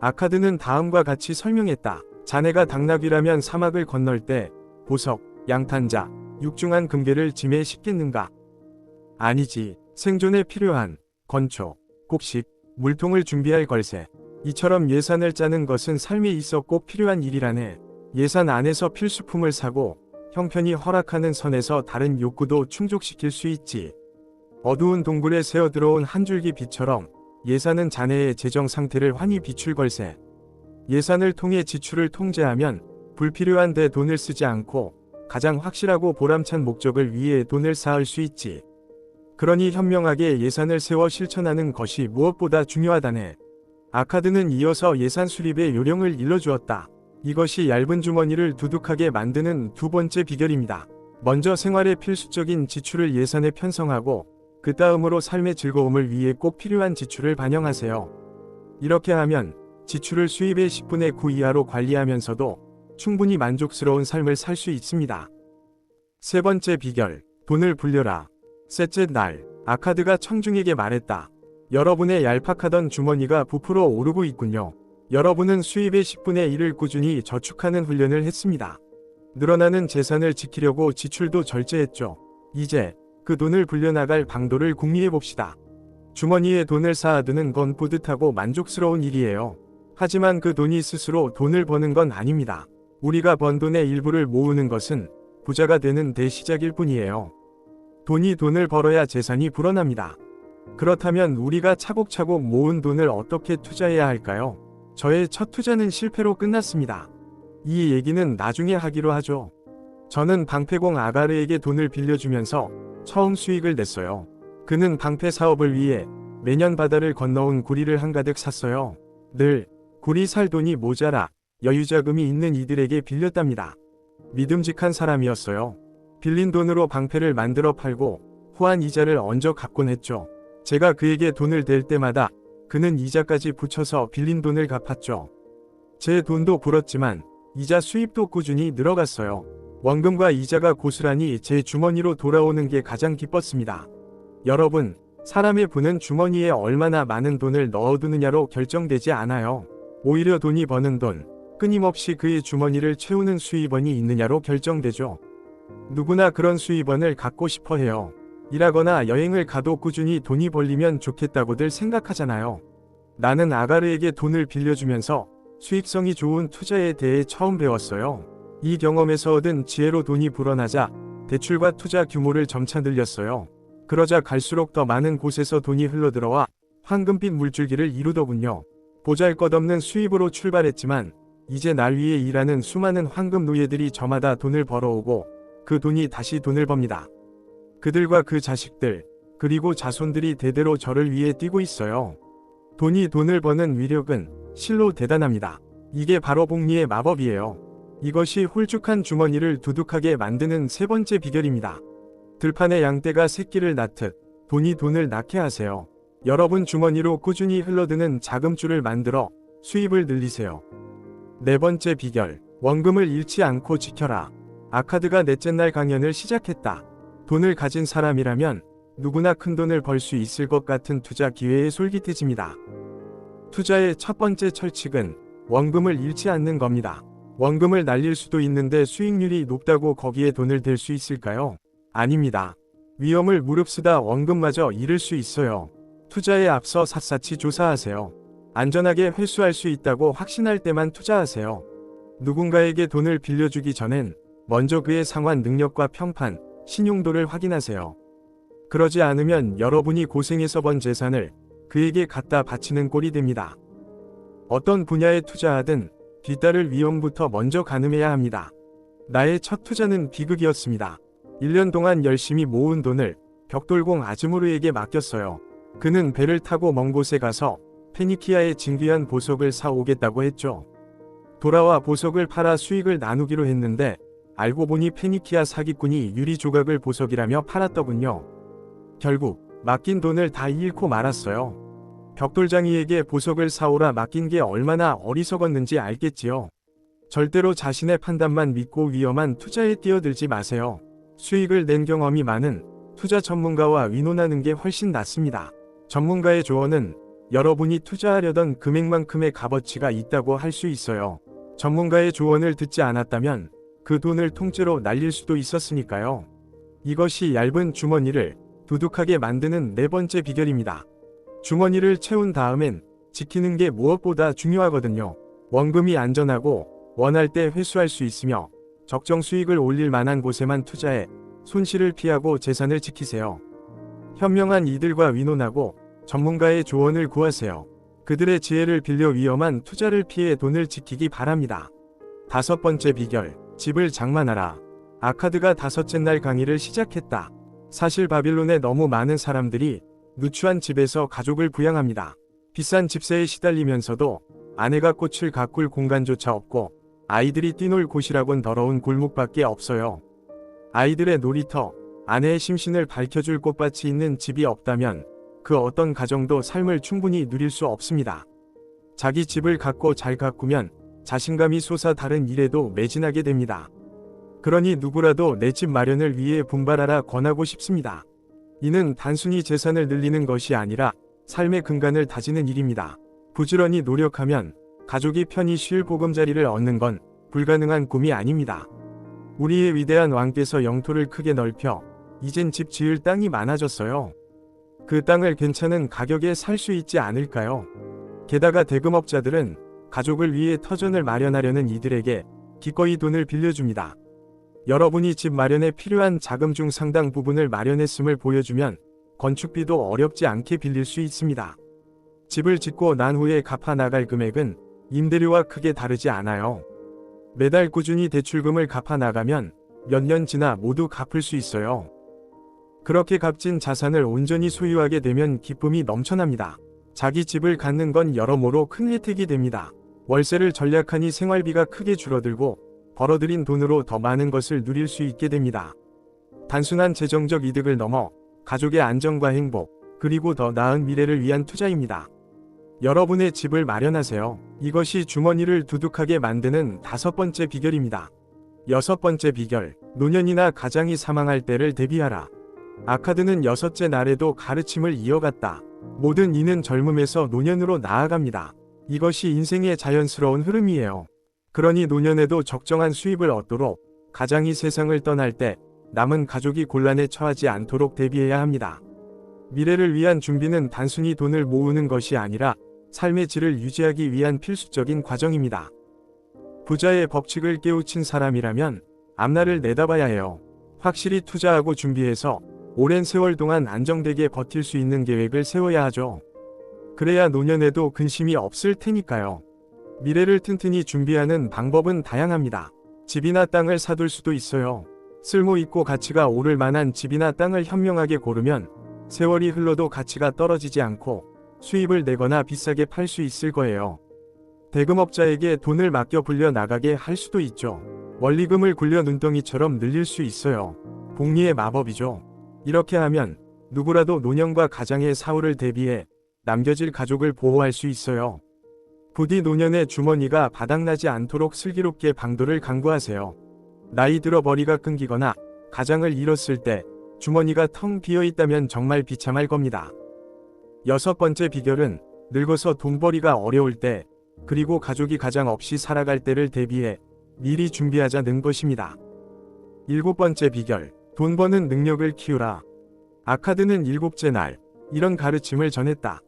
아카드는 다음과 같이 설명했다. 자네가 당나귀라면 사막을 건널 때 보석, 양탄자, 육중한 금괴를 짐에 싣겠는가? 아니지. 생존에 필요한 건초, 곡식, 물통을 준비할 걸세. 이처럼 예산을 짜는 것은 삶에 있어 꼭 필요한 일이라네. 예산 안에서 필수품을 사고 형편이 허락하는 선에서 다른 욕구도 충족시킬 수 있지. 어두운 동굴에 새어 들어온 한 줄기 빛처럼 예산은 자네의 재정 상태를 환히 비출 걸세. 예산을 통해 지출을 통제하면 불필요한 데 돈을 쓰지 않고 가장 확실하고 보람찬 목적을 위해 돈을 쌓을 수 있지. 그러니 현명하게 예산을 세워 실천하는 것이 무엇보다 중요하다네. 아카드는 이어서 예산 수립의 요령을 일러주었다. 이것이 얇은 주머니를 두둑하게 만드는 두 번째 비결입니다. 먼저 생활의 필수적인 지출을 예산에 편성하고 그 다음으로 삶의 즐거움을 위해 꼭 필요한 지출을 반영하세요. 이렇게 하면 지출을 수입의 10분의 9 이하로 관리하면서도 충분히 만족스러운 삶을 살 수 있습니다. 세 번째 비결, 돈을 불려라. 셋째 날, 아카드가 청중에게 말했다. 여러분의 얄팍하던 주머니가 부풀어 오르고 있군요. 여러분은 수입의 10분의 1을 꾸준히 저축하는 훈련을 했습니다. 늘어나는 재산을 지키려고 지출도 절제했죠. 이제 그 돈을 불려나갈 방도를 궁리해 봅시다. 주머니에 돈을 쌓아두는 건 뿌듯하고 만족스러운 일이에요. 하지만 그 돈이 스스로 돈을 버는 건 아닙니다. 우리가 번 돈의 일부를 모으는 것은 부자가 되는 대시작일 뿐이에요. 돈이 돈을 벌어야 재산이 불어납니다. 그렇다면 우리가 차곡차곡 모은 돈을 어떻게 투자해야 할까요? 저의 첫 투자는 실패로 끝났습니다. 이 얘기는 나중에 하기로 하죠. 저는 방패공 아가르에게 돈을 빌려주면서 처음 수익을 냈어요. 그는 방패 사업을 위해 매년 바다를 건너온 구리를 한가득 샀어요. 늘 구리 살 돈이 모자라 여유자금이 있는 이들에게 빌렸답니다. 믿음직한 사람이었어요. 빌린 돈으로 방패를 만들어 팔고 후한 이자를 얹어 갚곤 했죠. 제가 그에게 돈을 댈 때마다 그는 이자까지 붙여서 빌린 돈을 갚았죠. 제 돈도 불었지만 이자 수입도 꾸준히 늘어갔어요. 원금과 이자가 고스란히 제 주머니로 돌아오는 게 가장 기뻤습니다. 여러분, 사람의 부는 주머니에 얼마나 많은 돈을 넣어두느냐로 결정되지 않아요. 오히려 돈이 버는 돈, 끊임없이 그의 주머니를 채우는 수입원이 있느냐로 결정되죠. 누구나 그런 수입원을 갖고 싶어 해요. 일하거나 여행을 가도 꾸준히 돈이 벌리면 좋겠다고들 생각하잖아요. 나는 아가르에게 돈을 빌려주면서 수익성이 좋은 투자에 대해 처음 배웠어요. 이 경험에서 얻은 지혜로 돈이 불어나자 대출과 투자 규모를 점차 늘렸어요. 그러자 갈수록 더 많은 곳에서 돈이 흘러들어와 황금빛 물줄기를 이루더군요. 보잘것없는 수입으로 출발했지만 이제 날 위해 일하는 수많은 황금 노예들이 저마다 돈을 벌어오고 그 돈이 다시 돈을 법니다. 그들과 그 자식들, 그리고 자손들이 대대로 저를 위해 뛰고 있어요. 돈이 돈을 버는 위력은 실로 대단합니다. 이게 바로 복리의 마법이에요. 이것이 홀쭉한 주머니를 두둑하게 만드는 세 번째 비결입니다. 들판의 양떼가 새끼를 낳듯 돈이 돈을 낳게 하세요. 여러분 주머니로 꾸준히 흘러드는 자금줄을 만들어 수입을 늘리세요. 네 번째 비결, 원금을 잃지 않고 지켜라. 아카드가 넷째 날 강연을 시작했다. 돈을 가진 사람이라면 누구나 큰 돈을 벌 수 있을 것 같은 투자 기회에 솔깃해집니다. 투자의 첫 번째 철칙은 원금을 잃지 않는 겁니다. 원금을 날릴 수도 있는데 수익률이 높다고 거기에 돈을 댈 수 있을까요? 아닙니다. 위험을 무릅쓰다 원금마저 잃을 수 있어요. 투자에 앞서 샅샅이 조사하세요. 안전하게 회수할 수 있다고 확신할 때만 투자하세요. 누군가에게 돈을 빌려주기 전엔 먼저 그의 상환 능력과 평판, 신용도를 확인하세요. 그러지 않으면 여러분이 고생해서 번 재산을 그에게 갖다 바치는 꼴이 됩니다. 어떤 분야에 투자하든 뒤따를 위험부터 먼저 가늠해야 합니다. 나의 첫 투자는 비극이었습니다. 1년 동안 열심히 모은 돈을 벽돌공 아즈무르에게 맡겼어요. 그는 배를 타고 먼 곳에 가서 페니키아의 진귀한 보석을 사오겠다고 했죠. 돌아와 보석을 팔아 수익을 나누기로 했는데 알고 보니 페니키아 사기꾼이 유리 조각을 보석이라며 팔았더군요. 결국 맡긴 돈을 다 잃고 말았어요. 벽돌장이에게 보석을 사오라 맡긴 게 얼마나 어리석었는지 알겠지요. 절대로 자신의 판단만 믿고 위험한 투자에 뛰어들지 마세요. 수익을 낸 경험이 많은 투자 전문가와 의논하는 게 훨씬 낫습니다. 전문가의 조언은 여러분이 투자하려던 금액만큼의 값어치가 있다고 할 수 있어요. 전문가의 조언을 듣지 않았다면 그 돈을 통째로 날릴 수도 있었으니까요. 이것이 얇은 주머니를 두둑하게 만드는 네 번째 비결입니다. 주머니를 채운 다음엔 지키는 게 무엇보다 중요하거든요. 원금이 안전하고 원할 때 회수할 수 있으며 적정 수익을 올릴 만한 곳에만 투자해 손실을 피하고 재산을 지키세요. 현명한 이들과 의논하고 전문가의 조언을 구하세요. 그들의 지혜를 빌려 위험한 투자를 피해 돈을 지키기 바랍니다. 다섯 번째 비결, 집을 장만하라. 아카드가 다섯째 날 강의를 시작했다. 사실 바빌론에 너무 많은 사람들이 누추한 집에서 가족을 부양합니다. 비싼 집세에 시달리면서도 아내가 꽃을 가꿀 공간조차 없고 아이들이 뛰놀 곳이라곤 더러운 골목밖에 없어요. 아이들의 놀이터, 아내의 심신을 밝혀줄 꽃밭이 있는 집이 없다면 그 어떤 가정도 삶을 충분히 누릴 수 없습니다. 자기 집을 갖고 잘 가꾸면 자신감이 솟아 다른 일에도 매진하게 됩니다. 그러니 누구라도 내 집 마련을 위해 분발하라 권하고 싶습니다. 이는 단순히 재산을 늘리는 것이 아니라 삶의 근간을 다지는 일입니다. 부지런히 노력하면 가족이 편히 쉴 보금자리를 얻는 건 불가능한 꿈이 아닙니다. 우리의 위대한 왕께서 영토를 크게 넓혀 이젠 집 지을 땅이 많아졌어요. 그 땅을 괜찮은 가격에 살 수 있지 않을까요? 게다가 대금업자들은 가족을 위해 터전을 마련하려는 이들에게 기꺼이 돈을 빌려줍니다. 여러분이 집 마련에 필요한 자금 중 상당 부분을 마련했음을 보여주면 건축비도 어렵지 않게 빌릴 수 있습니다. 집을 짓고 난 후에 갚아 나갈 금액은 임대료와 크게 다르지 않아요. 매달 꾸준히 대출금을 갚아 나가면 몇 년 지나 모두 갚을 수 있어요. 그렇게 값진 자산을 온전히 소유하게 되면 기쁨이 넘쳐납니다. 자기 집을 갖는 건 여러모로 큰 혜택이 됩니다. 월세를 절약하니 생활비가 크게 줄어들고 벌어들인 돈으로 더 많은 것을 누릴 수 있게 됩니다. 단순한 재정적 이득을 넘어 가족의 안정과 행복, 그리고 더 나은 미래를 위한 투자입니다. 여러분의 집을 마련하세요. 이것이 주머니를 두둑하게 만드는 5번째 비결입니다. 6번째 비결, 노년이나 가장이 사망할 때를 대비하라. 아카드는 6째 날에도 가르침을 이어갔다. 모든 이는 젊음에서 노년으로 나아갑니다. 이것이 인생의 자연스러운 흐름이에요. 그러니 노년에도 적정한 수입을 얻도록 가장이 세상을 떠날 때 남은 가족이 곤란에 처하지 않도록 대비해야 합니다. 미래를 위한 준비는 단순히 돈을 모으는 것이 아니라 삶의 질을 유지하기 위한 필수적인 과정입니다. 부자의 법칙을 깨우친 사람이라면 앞날을 내다봐야 해요. 확실히 투자하고 준비해서 오랜 세월 동안 안정되게 버틸 수 있는 계획을 세워야 하죠. 그래야 노년에도 근심이 없을 테니까요. 미래를 튼튼히 준비하는 방법은 다양합니다. 집이나 땅을 사둘 수도 있어요. 쓸모 있고 가치가 오를 만한 집이나 땅을 현명하게 고르면 세월이 흘러도 가치가 떨어지지 않고 수입을 내거나 비싸게 팔 수 있을 거예요. 대금업자에게 돈을 맡겨 불려 나가게 할 수도 있죠. 원리금을 굴려 눈덩이처럼 늘릴 수 있어요. 복리의 마법이죠. 이렇게 하면 누구라도 노년과 가장의 사후를 대비해 남겨질 가족을 보호할 수 있어요. 부디 노년의 주머니가 바닥나지 않도록 슬기롭게 방도를 강구하세요. 나이 들어 머리가 끊기거나 가장을 잃었을 때 주머니가 텅 비어 있다면 정말 비참할 겁니다. 6번째 비결은 늙어서 돈벌이가 어려울 때, 그리고 가족이 가장 없이 살아갈 때를 대비해 미리 준비하자는 것입니다. 7번째 비결, 돈 버는 능력을 키우라. 아카드는 7째 날 이런 가르침을 전했다.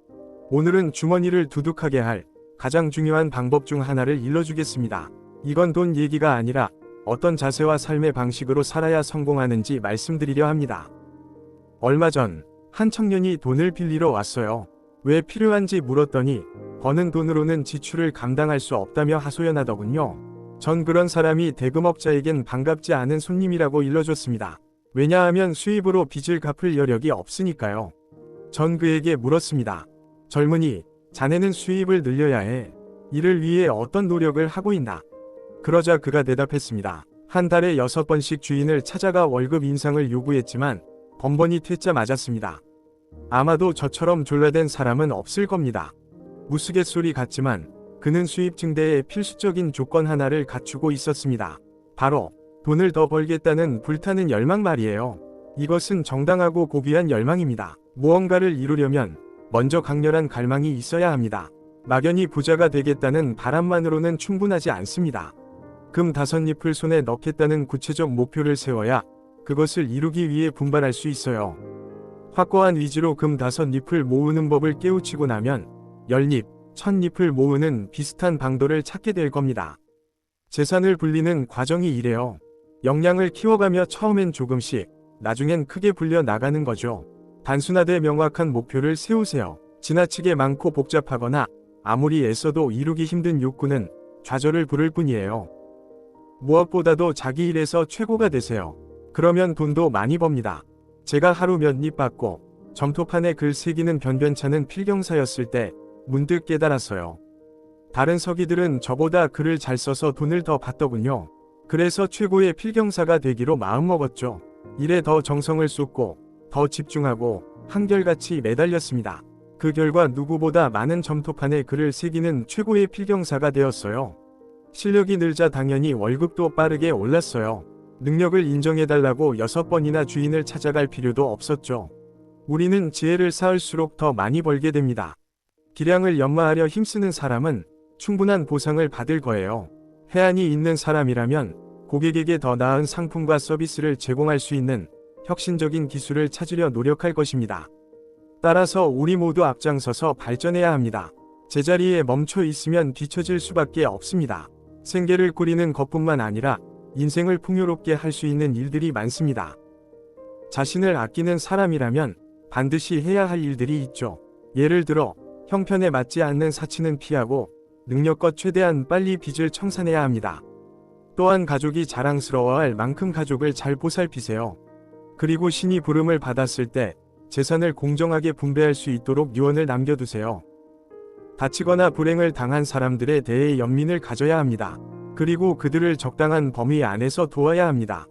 오늘은 주머니를 두둑하게 할 가장 중요한 방법 중 하나를 일러주겠습니다. 이건 돈 얘기가 아니라 어떤 자세와 삶의 방식으로 살아야 성공하는지 말씀드리려 합니다. 얼마 전 한 청년이 돈을 빌리러 왔어요. 왜 필요한지 물었더니 버는 돈으로는 지출을 감당할 수 없다며 하소연하더군요. 전 그런 사람이 대금업자에겐 반갑지 않은 손님이라고 일러줬습니다. 왜냐하면 수입으로 빚을 갚을 여력이 없으니까요. 전 그에게 물었습니다. 젊은이, 자네는 수입을 늘려야 해. 이를 위해 어떤 노력을 하고 있나? 그러자 그가 대답했습니다. 한 달에 6번씩 주인을 찾아가 월급 인상을 요구했지만 번번이 퇴짜 맞았습니다. 아마도 저처럼 졸라댄 사람은 없을 겁니다. 우스갯소리 같지만 그는 수입 증대의 필수적인 조건 하나를 갖추고 있었습니다. 바로 돈을 더 벌겠다는 불타는 열망 말이에요. 이것은 정당하고 고귀한 열망입니다. 무언가를 이루려면 먼저 강렬한 갈망이 있어야 합니다. 막연히 부자가 되겠다는 바람만으로는 충분하지 않습니다. 금 5잎을 손에 넣겠다는 구체적 목표를 세워야 그것을 이루기 위해 분발할 수 있어요. 확고한 위지로 금 5잎을 모으는 법을 깨우치고 나면 10잎, 1000잎을 모으는 비슷한 방도를 찾게 될 겁니다. 재산을 불리는 과정이 이래요. 역량을 키워가며 처음엔 조금씩, 나중엔 크게 불려 나가는 거죠. 단순하되 명확한 목표를 세우세요. 지나치게 많고 복잡하거나 아무리 애써도 이루기 힘든 욕구는 좌절을 부를 뿐이에요. 무엇보다도 자기 일에서 최고가 되세요. 그러면 돈도 많이 법니다. 제가 하루 몇 잎 받고 점토판에 글 새기는 변변찮은 필경사였을 때 문득 깨달았어요. 다른 서기들은 저보다 글을 잘 써서 돈을 더 받더군요. 그래서 최고의 필경사가 되기로 마음먹었죠. 일에 더 정성을 쏟고 더 집중하고 한결같이 매달렸습니다. 그 결과 누구보다 많은 점토판에 글을 새기는 최고의 필경사가 되었어요. 실력이 늘자 당연히 월급도 빠르게 올랐어요. 능력을 인정해달라고 6번이나 주인을 찾아갈 필요도 없었죠. 우리는 지혜를 쌓을수록 더 많이 벌게 됩니다. 기량을 연마하려 힘쓰는 사람은 충분한 보상을 받을 거예요. 해안이 있는 사람이라면 고객에게 더 나은 상품과 서비스를 제공할 수 있는 혁신적인 기술을 찾으려 노력할 것입니다. 따라서 우리 모두 앞장서서 발전해야 합니다. 제자리에 멈춰 있으면 뒤처질 수밖에 없습니다. 생계를 꾸리는 것뿐만 아니라 인생을 풍요롭게 할 수 있는 일들이 많습니다. 자신을 아끼는 사람이라면 반드시 해야 할 일들이 있죠. 예를 들어 형편에 맞지 않는 사치는 피하고 능력껏 최대한 빨리 빚을 청산해야 합니다. 또한 가족이 자랑스러워할 만큼 가족을 잘 보살피세요. 그리고 신이 부름을 받았을 때 재산을 공정하게 분배할 수 있도록 유언을 남겨두세요. 다치거나 불행을 당한 사람들에 대해 연민을 가져야 합니다. 그리고 그들을 적당한 범위 안에서 도와야 합니다.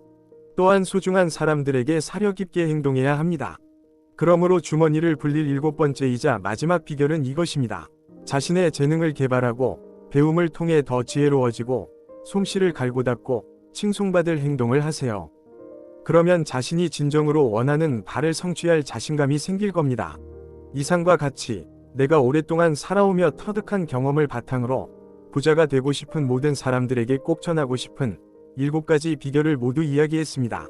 또한 소중한 사람들에게 사려 깊게 행동해야 합니다. 그러므로 주머니를 불릴 7번째이자 마지막 비결은 이것입니다. 자신의 재능을 개발하고 배움을 통해 더 지혜로워지고 솜씨를 갈고 닦고 칭송받을 행동을 하세요. 그러면 자신이 진정으로 원하는 바를 성취할 자신감이 생길 겁니다. 이상과 같이 내가 오랫동안 살아오며 터득한 경험을 바탕으로 부자가 되고 싶은 모든 사람들에게 꼭 전하고 싶은 7가지 비결을 모두 이야기했습니다.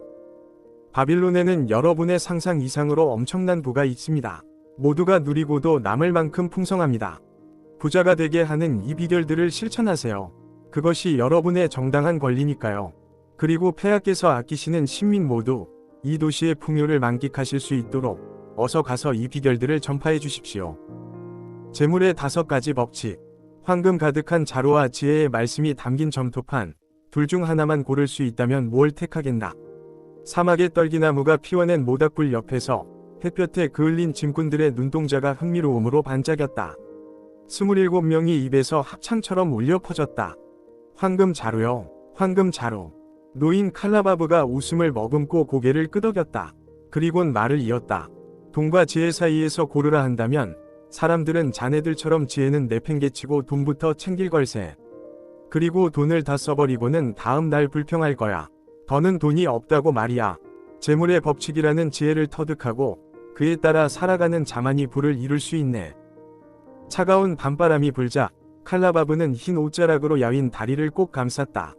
바빌론에는 여러분의 상상 이상으로 엄청난 부가 있습니다. 모두가 누리고도 남을 만큼 풍성합니다. 부자가 되게 하는 이 비결들을 실천하세요. 그것이 여러분의 정당한 권리니까요. 그리고 폐하께서 아끼시는 신민 모두 이 도시의 풍요를 만끽하실 수 있도록 어서 가서 이 비결들을 전파해 주십시오. 재물의 5가지 법칙. 황금 가득한 자루와 지혜의 말씀이 담긴 점토판. 둘 중 하나만 고를 수 있다면 뭘 택하겠나? 사막의 떨기나무가 피워낸 모닥불 옆에서 햇볕에 그을린 짐꾼들의 눈동자가 흥미로움으로 반짝였다. 27명이 입에서 합창처럼 울려 퍼졌다. 황금 자루요, 황금 자루. 노인 칼라바브가 웃음을 머금고 고개를 끄덕였다. 그리곤 말을 이었다. 돈과 지혜 사이에서 고르라 한다면 사람들은 자네들처럼 지혜는 내팽개치고 돈부터 챙길 걸세. 그리고 돈을 다 써버리고는 다음 날 불평할 거야. 더는 돈이 없다고 말이야. 재물의 법칙이라는 지혜를 터득하고 그에 따라 살아가는 자만이 부를 이룰 수 있네. 차가운 밤바람이 불자 칼라바브는 흰 옷자락으로 야윈 다리를 꼭 감쌌다.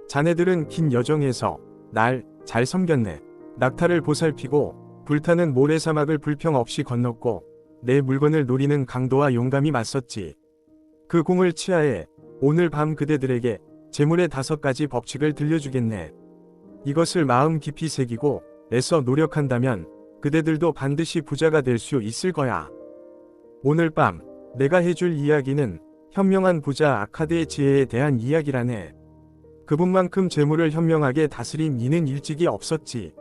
자네들은 긴 여정에서 날 잘 섬겼네. 낙타를 보살피고 불타는 모래사막을 불평 없이 건넜고 내 물건을 노리는 강도와 용감히 맞섰지. 그 공을 치하해 오늘 밤 그대들에게 재물의 5가지 법칙을 들려주겠네. 이것을 마음 깊이 새기고 애써 노력한다면 그대들도 반드시 부자가 될 수 있을 거야. 오늘 밤 내가 해줄 이야기는 현명한 부자 아카드의 지혜에 대한 이야기라네. 그분만큼 재물을 현명하게 다스린 이는 일찍이 없었지.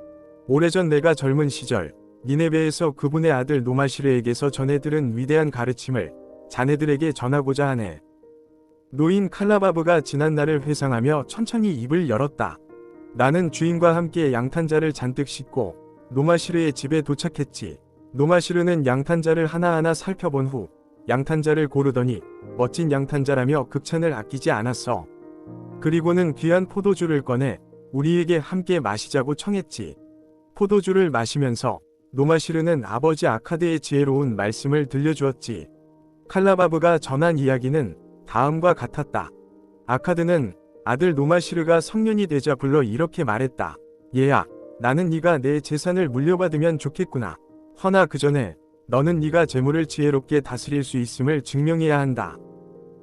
오래전 내가 젊은 시절 니네베에서 그분의 아들 노마시르에게서 전해 들은 위대한 가르침을 자네들에게 전하고자 하네. 노인 칼라바브가 지난날을 회상하며 천천히 입을 열었다. 나는 주인과 함께 양탄자를 잔뜩 싣고 노마시르의 집에 도착했지. 노마시르는 양탄자를 하나하나 살펴본 후 양탄자를 고르더니 멋진 양탄자라며 극찬을 아끼지 않았어. 그리고는 귀한 포도주를 꺼내 우리에게 함께 마시자고 청했지. 포도주를 마시면서 노마시르는 아버지 아카드의 지혜로운 말씀을 들려주었지. 칼라바브가 전한 이야기는 다음과 같았다. 아카드는 아들 노마시르가 성년이 되자 불러 이렇게 말했다. 얘야, 나는 네가 내 재산을 물려받으면 좋겠구나. 허나 그 전에 너는 네가 재물을 지혜롭게 다스릴 수 있음을 증명해야 한다.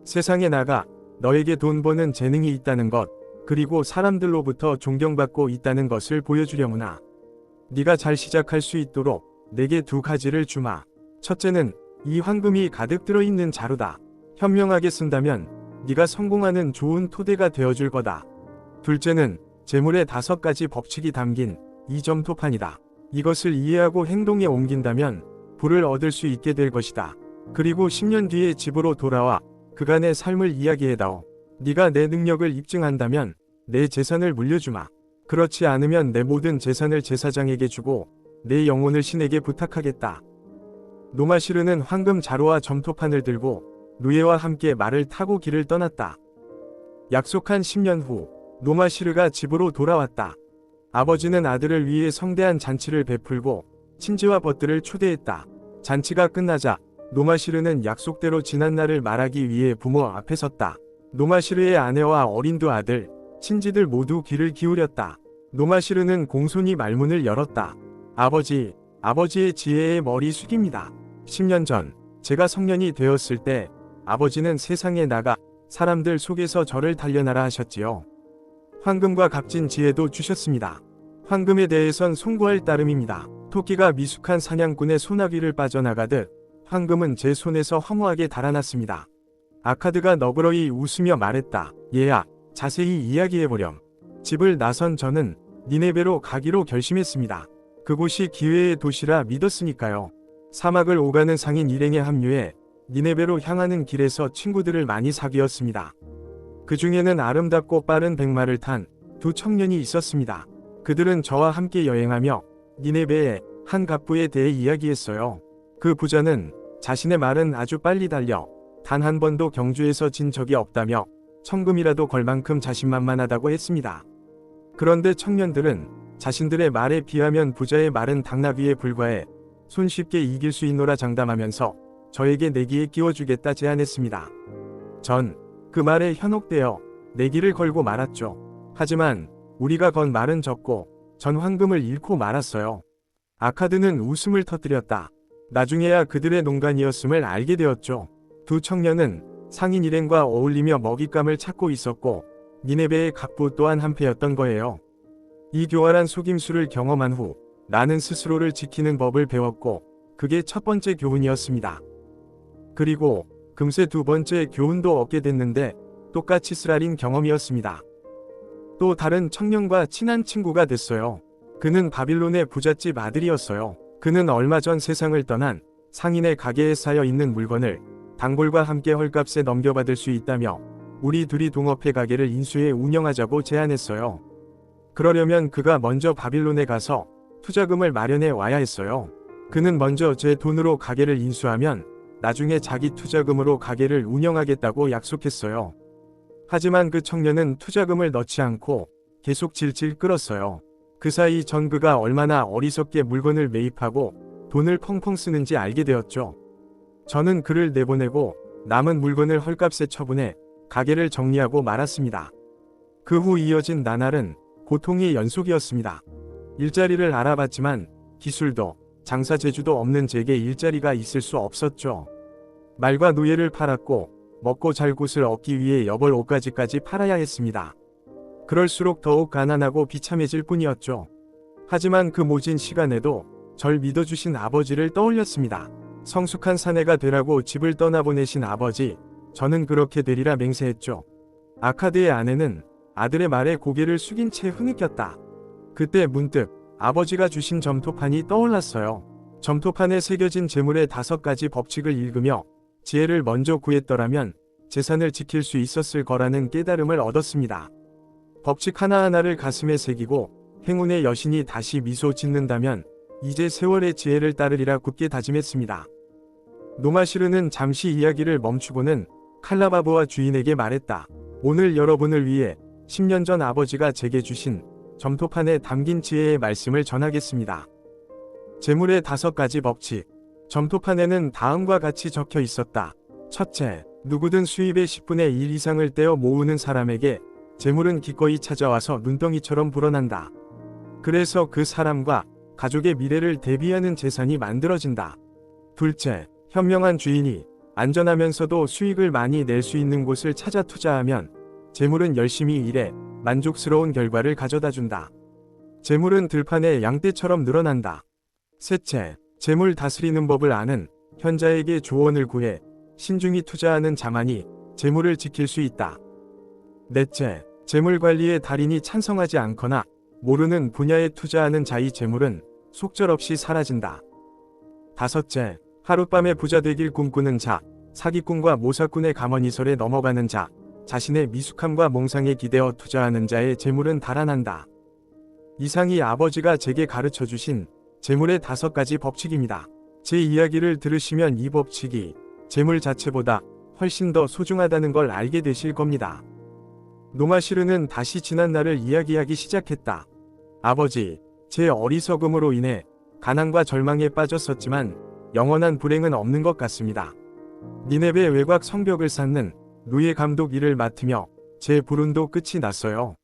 세상에 나가 너에게 돈 버는 재능이 있다는 것, 그리고 사람들로부터 존경받고 있다는 것을 보여주려무나. 네가 잘 시작할 수 있도록 내게 2가지를 주마. 첫째는 이 황금이 가득 들어있는 자루다. 현명하게 쓴다면 네가 성공하는 좋은 토대가 되어줄 거다. 둘째는 재물의 5가지 법칙이 담긴 이 점토판이다. 이것을 이해하고 행동에 옮긴다면 부를 얻을 수 있게 될 것이다. 그리고 10년 뒤에 집으로 돌아와 그간의 삶을 이야기해다오. 네가 내 능력을 입증한다면 내 재산을 물려주마. 그렇지 않으면 내 모든 재산을 제사장에게 주고 내 영혼을 신에게 부탁하겠다. 노마시르는 황금 자루와 점토판을 들고 누에와 함께 말을 타고 길을 떠났다. 약속한 10년 후 노마시르가 집으로 돌아왔다. 아버지는 아들을 위해 성대한 잔치를 베풀고 친지와 벗들을 초대했다. 잔치가 끝나자 노마시르는 약속대로 지난날을 말하기 위해 부모 앞에 섰다. 노마시르의 아내와 어린 2 아들, 친지들 모두 귀를 기울였다. 노마시르는 공손히 말문을 열었다. 아버지, 아버지의 지혜에 머리 숙입니다. 10년 전 제가 성년이 되었을 때 아버지는 세상에 나가 사람들 속에서 저를 단련하라 하셨지요. 황금과 값진 지혜도 주셨습니다. 황금에 대해선 송구할 따름입니다. 토끼가 미숙한 사냥꾼의 소나기를 빠져나가듯 황금은 제 손에서 허무하게 달아났습니다. 아카드가 너그러이 웃으며 말했다. 얘야, 자세히 이야기해보렴. 집을 나선 저는 니네베로 가기로 결심했습니다. 그곳이 기회의 도시라 믿었으니까요. 사막을 오가는 상인 일행에 합류해 니네베로 향하는 길에서 친구들을 많이 사귀었습니다. 그 중에는 아름답고 빠른 백마를 탄 두 청년이 있었습니다. 그들은 저와 함께 여행하며 니네베의 한 갑부에 대해 이야기했어요. 그 부자는 자신의 말은 아주 빨리 달려 단 한 번도 경주에서 진 적이 없다며 천금이라도 걸 만큼 자신만만하다고 했습니다. 그런데 청년들은 자신들의 말에 비하면 부자의 말은 당나귀에 불과해 손쉽게 이길 수 있노라 장담하면서 저에게 내기에 끼워주겠다 제안했습니다. 전 그 말에 현혹되어 내기를 걸고 말았죠. 하지만 우리가 건 말은 적고 전 황금을 잃고 말았어요. 아카드는 웃음을 터뜨렸다. 나중에야 그들의 농간이었음을 알게 되었죠. 두 청년은 상인 일행과 어울리며 먹잇감을 찾고 있었고 니네베의 갑부 또한 한패였던 거예요. 이 교활한 속임수를 경험한 후 나는 스스로를 지키는 법을 배웠고 그게 첫 번째 교훈이었습니다. 그리고 금세 두 번째 교훈도 얻게 됐는데 똑같이 쓰라린 경험이었습니다. 또 다른 청년과 친한 친구가 됐어요. 그는 바빌론의 부잣집 아들이었어요. 그는 얼마 전 세상을 떠난 상인의 가게에 쌓여 있는 물건을 단골과 함께 헐값에 넘겨받을 수 있다며 우리 둘이 동업해 가게를 인수해 운영하자고 제안했어요. 그러려면 그가 먼저 바빌론에 가서 투자금을 마련해 와야 했어요. 그는 먼저 제 돈으로 가게를 인수하면 나중에 자기 투자금으로 가게를 운영하겠다고 약속했어요. 하지만 그 청년은 투자금을 넣지 않고 계속 질질 끌었어요. 그 사이 전 그가 얼마나 어리석게 물건을 매입하고 돈을 펑펑 쓰는지 알게 되었죠. 저는 그를 내보내고 남은 물건을 헐값에 처분해 가게를 정리하고 말았습니다. 그 후 이어진 나날은 고통의 연속이었습니다. 일자리를 알아봤지만 기술도 장사 재주도 없는 제게 일자리가 있을 수 없었죠. 말과 노예를 팔았고 먹고 잘 곳을 얻기 위해 여벌 옷가지까지 팔아야 했습니다. 그럴수록 더욱 가난하고 비참해질 뿐이었죠. 하지만 그 모진 시간에도 절 믿어주신 아버지를 떠올렸습니다. 성숙한 사내가 되라고 집을 떠나보내신 아버지, 저는 그렇게 되리라 맹세했죠. 아카드의 아내는 아들의 말에 고개를 숙인 채 흐느꼈다. 그때 문득 아버지가 주신 점토판이 떠올랐어요. 점토판에 새겨진 재물의 5가지 법칙을 읽으며 지혜를 먼저 구했더라면 재산을 지킬 수 있었을 거라는 깨달음을 얻었습니다. 법칙 하나하나를 가슴에 새기고 행운의 여신이 다시 미소 짓는다면 이제 세월의 지혜를 따르리라 굳게 다짐했습니다. 노마시르는 잠시 이야기를 멈추고는 칼라바보와 주인에게 말했다. 오늘 여러분을 위해 10년 전 아버지가 제게 주신 점토판에 담긴 지혜의 말씀을 전하겠습니다. 재물의 5가지 법칙. 점토판에는 다음과 같이 적혀 있었다. 첫째, 누구든 수입의 10분의 1 이상을 떼어 모으는 사람에게 재물은 기꺼이 찾아와서 눈덩이처럼 불어난다. 그래서 그 사람과 가족의 미래를 대비하는 재산이 만들어진다. 둘째, 현명한 주인이 안전하면서도 수익을 많이 낼 수 있는 곳을 찾아 투자하면 재물은 열심히 일해 만족스러운 결과를 가져다 준다. 재물은 들판의 양떼처럼 늘어난다. 셋째, 재물 다스리는 법을 아는 현자에게 조언을 구해 신중히 투자하는 자만이 재물을 지킬 수 있다. 넷째, 재물 관리의 달인이 찬성하지 않거나 모르는 분야에 투자하는 자의 재물은 속절없이 사라진다. 다섯째, 하룻밤에 부자 되길 꿈꾸는 자, 사기꾼과 모사꾼의 가머니설에 넘어가는 자, 자신의 미숙함과 몽상에 기대어 투자하는 자의 재물은 달아난다. 이상이 아버지가 제게 가르쳐 주신 재물의 5가지 법칙입니다. 제 이야기를 들으시면 이 법칙이 재물 자체보다 훨씬 더 소중하다는 걸 알게 되실 겁니다. 노마시르는 다시 지난 날을 이야기하기 시작했다. 아버지, 제 어리석음으로 인해 가난과 절망에 빠졌었지만 영원한 불행은 없는 것 같습니다. 니네베 외곽 성벽을 쌓는 노예 감독 일을 맡으며 제 불운도 끝이 났어요.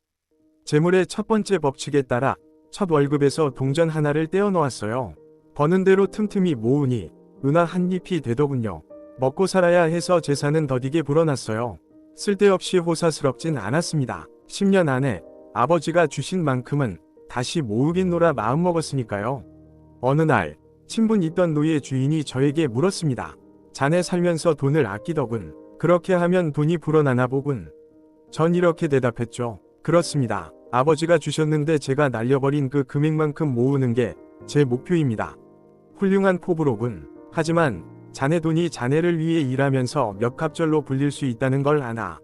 재물의 첫 번째 법칙에 따라 첫 월급에서 동전 하나를 떼어 놓았어요. 버는 대로 틈틈이 모으니 은화 한 잎이 되더군요. 먹고 살아야 해서 재산은 더디게 불어났어요. 쓸데없이 호사스럽진 않았습니다. 10년 안에 아버지가 주신 만큼은 다시 모으겠노라 마음먹었으니까요. 어느 날 친분 있던 노예 주인이 저에게 물었습니다. 자네 살면서 돈을 아끼더군. 그렇게 하면 돈이 불어나나 보군. 전 이렇게 대답했죠. 그렇습니다. 아버지가 주셨는데 제가 날려버린 그 금액만큼 모으는 게 제 목표입니다. 훌륭한 포부로군. 하지만 자네 돈이 자네를 위해 일하면서 몇 갑절로 불릴 수 있다는 걸 아나.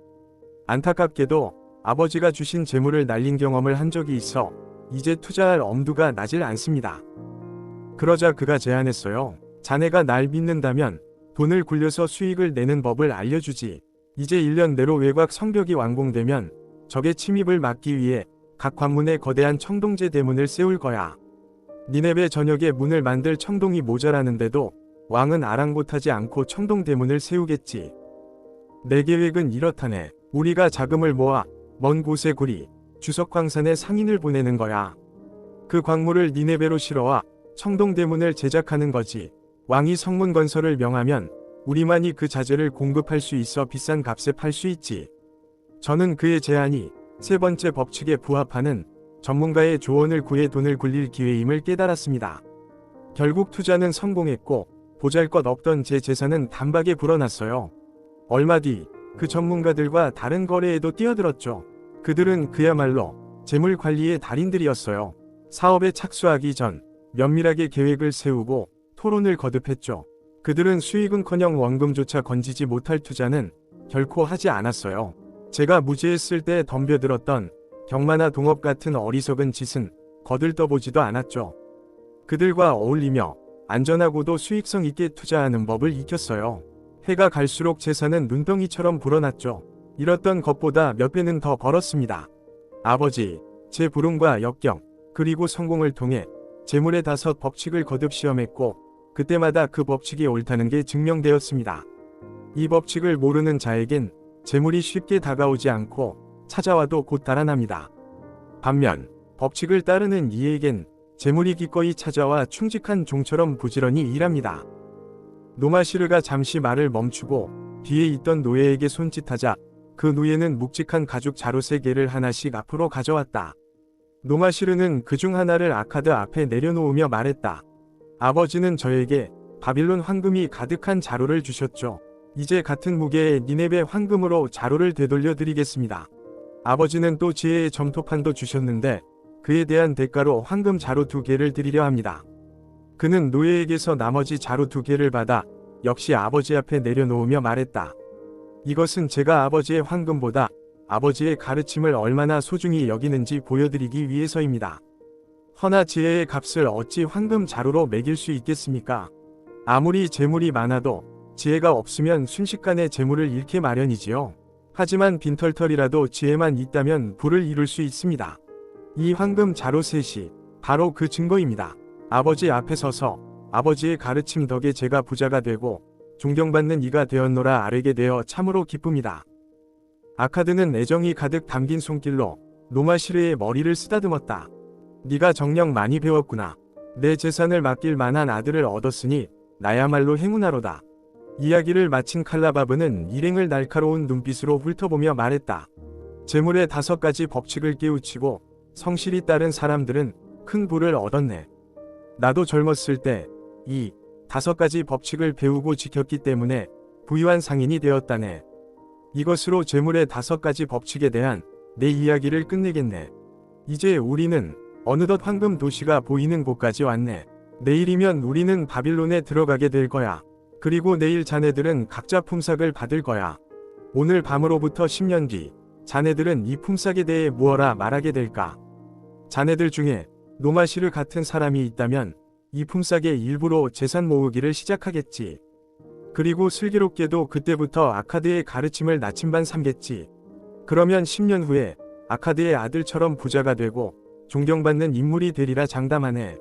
안타깝게도 아버지가 주신 재물을 날린 경험을 한 적이 있어 이제 투자할 엄두가 나질 않습니다. 그러자 그가 제안했어요. 자네가 날 믿는다면 돈을 굴려서 수익을 내는 법을 알려주지. 이제 1년 내로 외곽 성벽이 완공되면 적의 침입을 막기 위해 각 관문에 거대한 청동제 대문을 세울 거야. 니네베 전역에 문을 만들 청동이 모자라는데도 왕은 아랑곳하지 않고 청동 대문을 세우겠지. 내 계획은 이렇다네. 우리가 자금을 모아 먼 곳에 구리, 주석광산에 상인을 보내는 거야. 그 광물을 니네베로 실어와 청동 대문을 제작하는 거지. 왕이 성문 건설을 명하면 우리만이 그 자재를 공급할 수 있어 비싼 값에 팔 수 있지. 저는 그의 제안이 세 번째 법칙에 부합하는 전문가의 조언을 구해 돈을 굴릴 기회임을 깨달았습니다. 결국 투자는 성공했고 보잘것없던 제 재산은 단박에 불어났어요. 얼마 뒤 그 전문가들과 다른 거래에도 뛰어들었죠. 그들은 그야말로 재물 관리의 달인들이었어요. 사업에 착수하기 전 면밀하게 계획을 세우고 토론을 거듭했죠. 그들은 수익은커녕 원금조차 건지지 못할 투자는 결코 하지 않았어요. 제가 무지했을 때 덤벼들었던 경마나 동업 같은 어리석은 짓은 거들떠보지도 않았죠. 그들과 어울리며 안전하고도 수익성 있게 투자하는 법을 익혔어요. 해가 갈수록 재산은 눈덩이처럼 불어났죠. 잃었던 것보다 몇 배는 더 벌었습니다. 아버지, 제 불운과 역경, 그리고 성공을 통해 재물의 5 법칙을 거듭 시험했고 그때마다 그 법칙이 옳다는 게 증명되었습니다. 이 법칙을 모르는 자에겐 재물이 쉽게 다가오지 않고 찾아와도 곧 달아납니다. 반면 법칙을 따르는 이에겐 재물이 기꺼이 찾아와 충직한 종처럼 부지런히 일합니다. 노마시르가 잠시 말을 멈추고 뒤에 있던 노예에게 손짓하자 그 노예는 묵직한 가죽 자루 3개를 하나씩 앞으로 가져왔다. 노마시르는 그중 하나를 아카드 앞에 내려놓으며 말했다. 아버지는 저에게 바빌론 황금이 가득한 자루를 주셨죠. 이제 같은 무게의 니네베 황금으로 자루를 되돌려 드리겠습니다. 아버지는 또 지혜의 점토판도 주셨는데 그에 대한 대가로 황금 자루 2개를 드리려 합니다. 그는 노예에게서 나머지 자루 2개를 받아 역시 아버지 앞에 내려놓으며 말했다. 이것은 제가 아버지의 황금보다 아버지의 가르침을 얼마나 소중히 여기는지 보여드리기 위해서입니다. 허나 지혜의 값을 어찌 황금 자루로 매길 수 있겠습니까? 아무리 재물이 많아도 지혜가 없으면 순식간에 재물을 잃게 마련이지요. 하지만 빈털털이라도 지혜만 있다면 부를 이룰 수 있습니다. 이 황금 자루 3이 바로 그 증거입니다. 아버지 앞에 서서 아버지의 가르침 덕에 제가 부자가 되고 존경받는 이가 되었노라 아뢰게 되어 참으로 기쁩니다. 아카드는 애정이 가득 담긴 손길로 노마시르의 머리를 쓰다듬었다. 네가 정녕 많이 배웠구나. 내 재산을 맡길 만한 아들을 얻었으니 나야말로 행운아로다. 이야기를 마친 칼라바브는 일행을 날카로운 눈빛으로 훑어보며 말했다. 재물의 5가지 법칙을 깨우치고 성실히 따른 사람들은 큰 부를 얻었네. 나도 젊었을 때 이 5가지 법칙을 배우고 지켰기 때문에 부유한 상인이 되었다네. 이것으로 재물의 5가지 법칙에 대한 내 이야기를 끝내겠네. 이제 우리는 어느덧 황금 도시가 보이는 곳까지 왔네. 내일이면 우리는 바빌론에 들어가게 될 거야. 그리고 내일 자네들은 각자 품삯을 받을 거야. 오늘 밤으로부터 10년 뒤 자네들은 이 품삯에 대해 무엇라 말하게 될까? 자네들 중에 노마시르 같은 사람이 있다면 이 품삯의 일부로 재산 모으기를 시작하겠지. 그리고 슬기롭게도 그때부터 아카드의 가르침을 나침반 삼겠지. 그러면 10년 후에 아카드의 아들처럼 부자가 되고 존경받는 인물이 되리라 장담하네.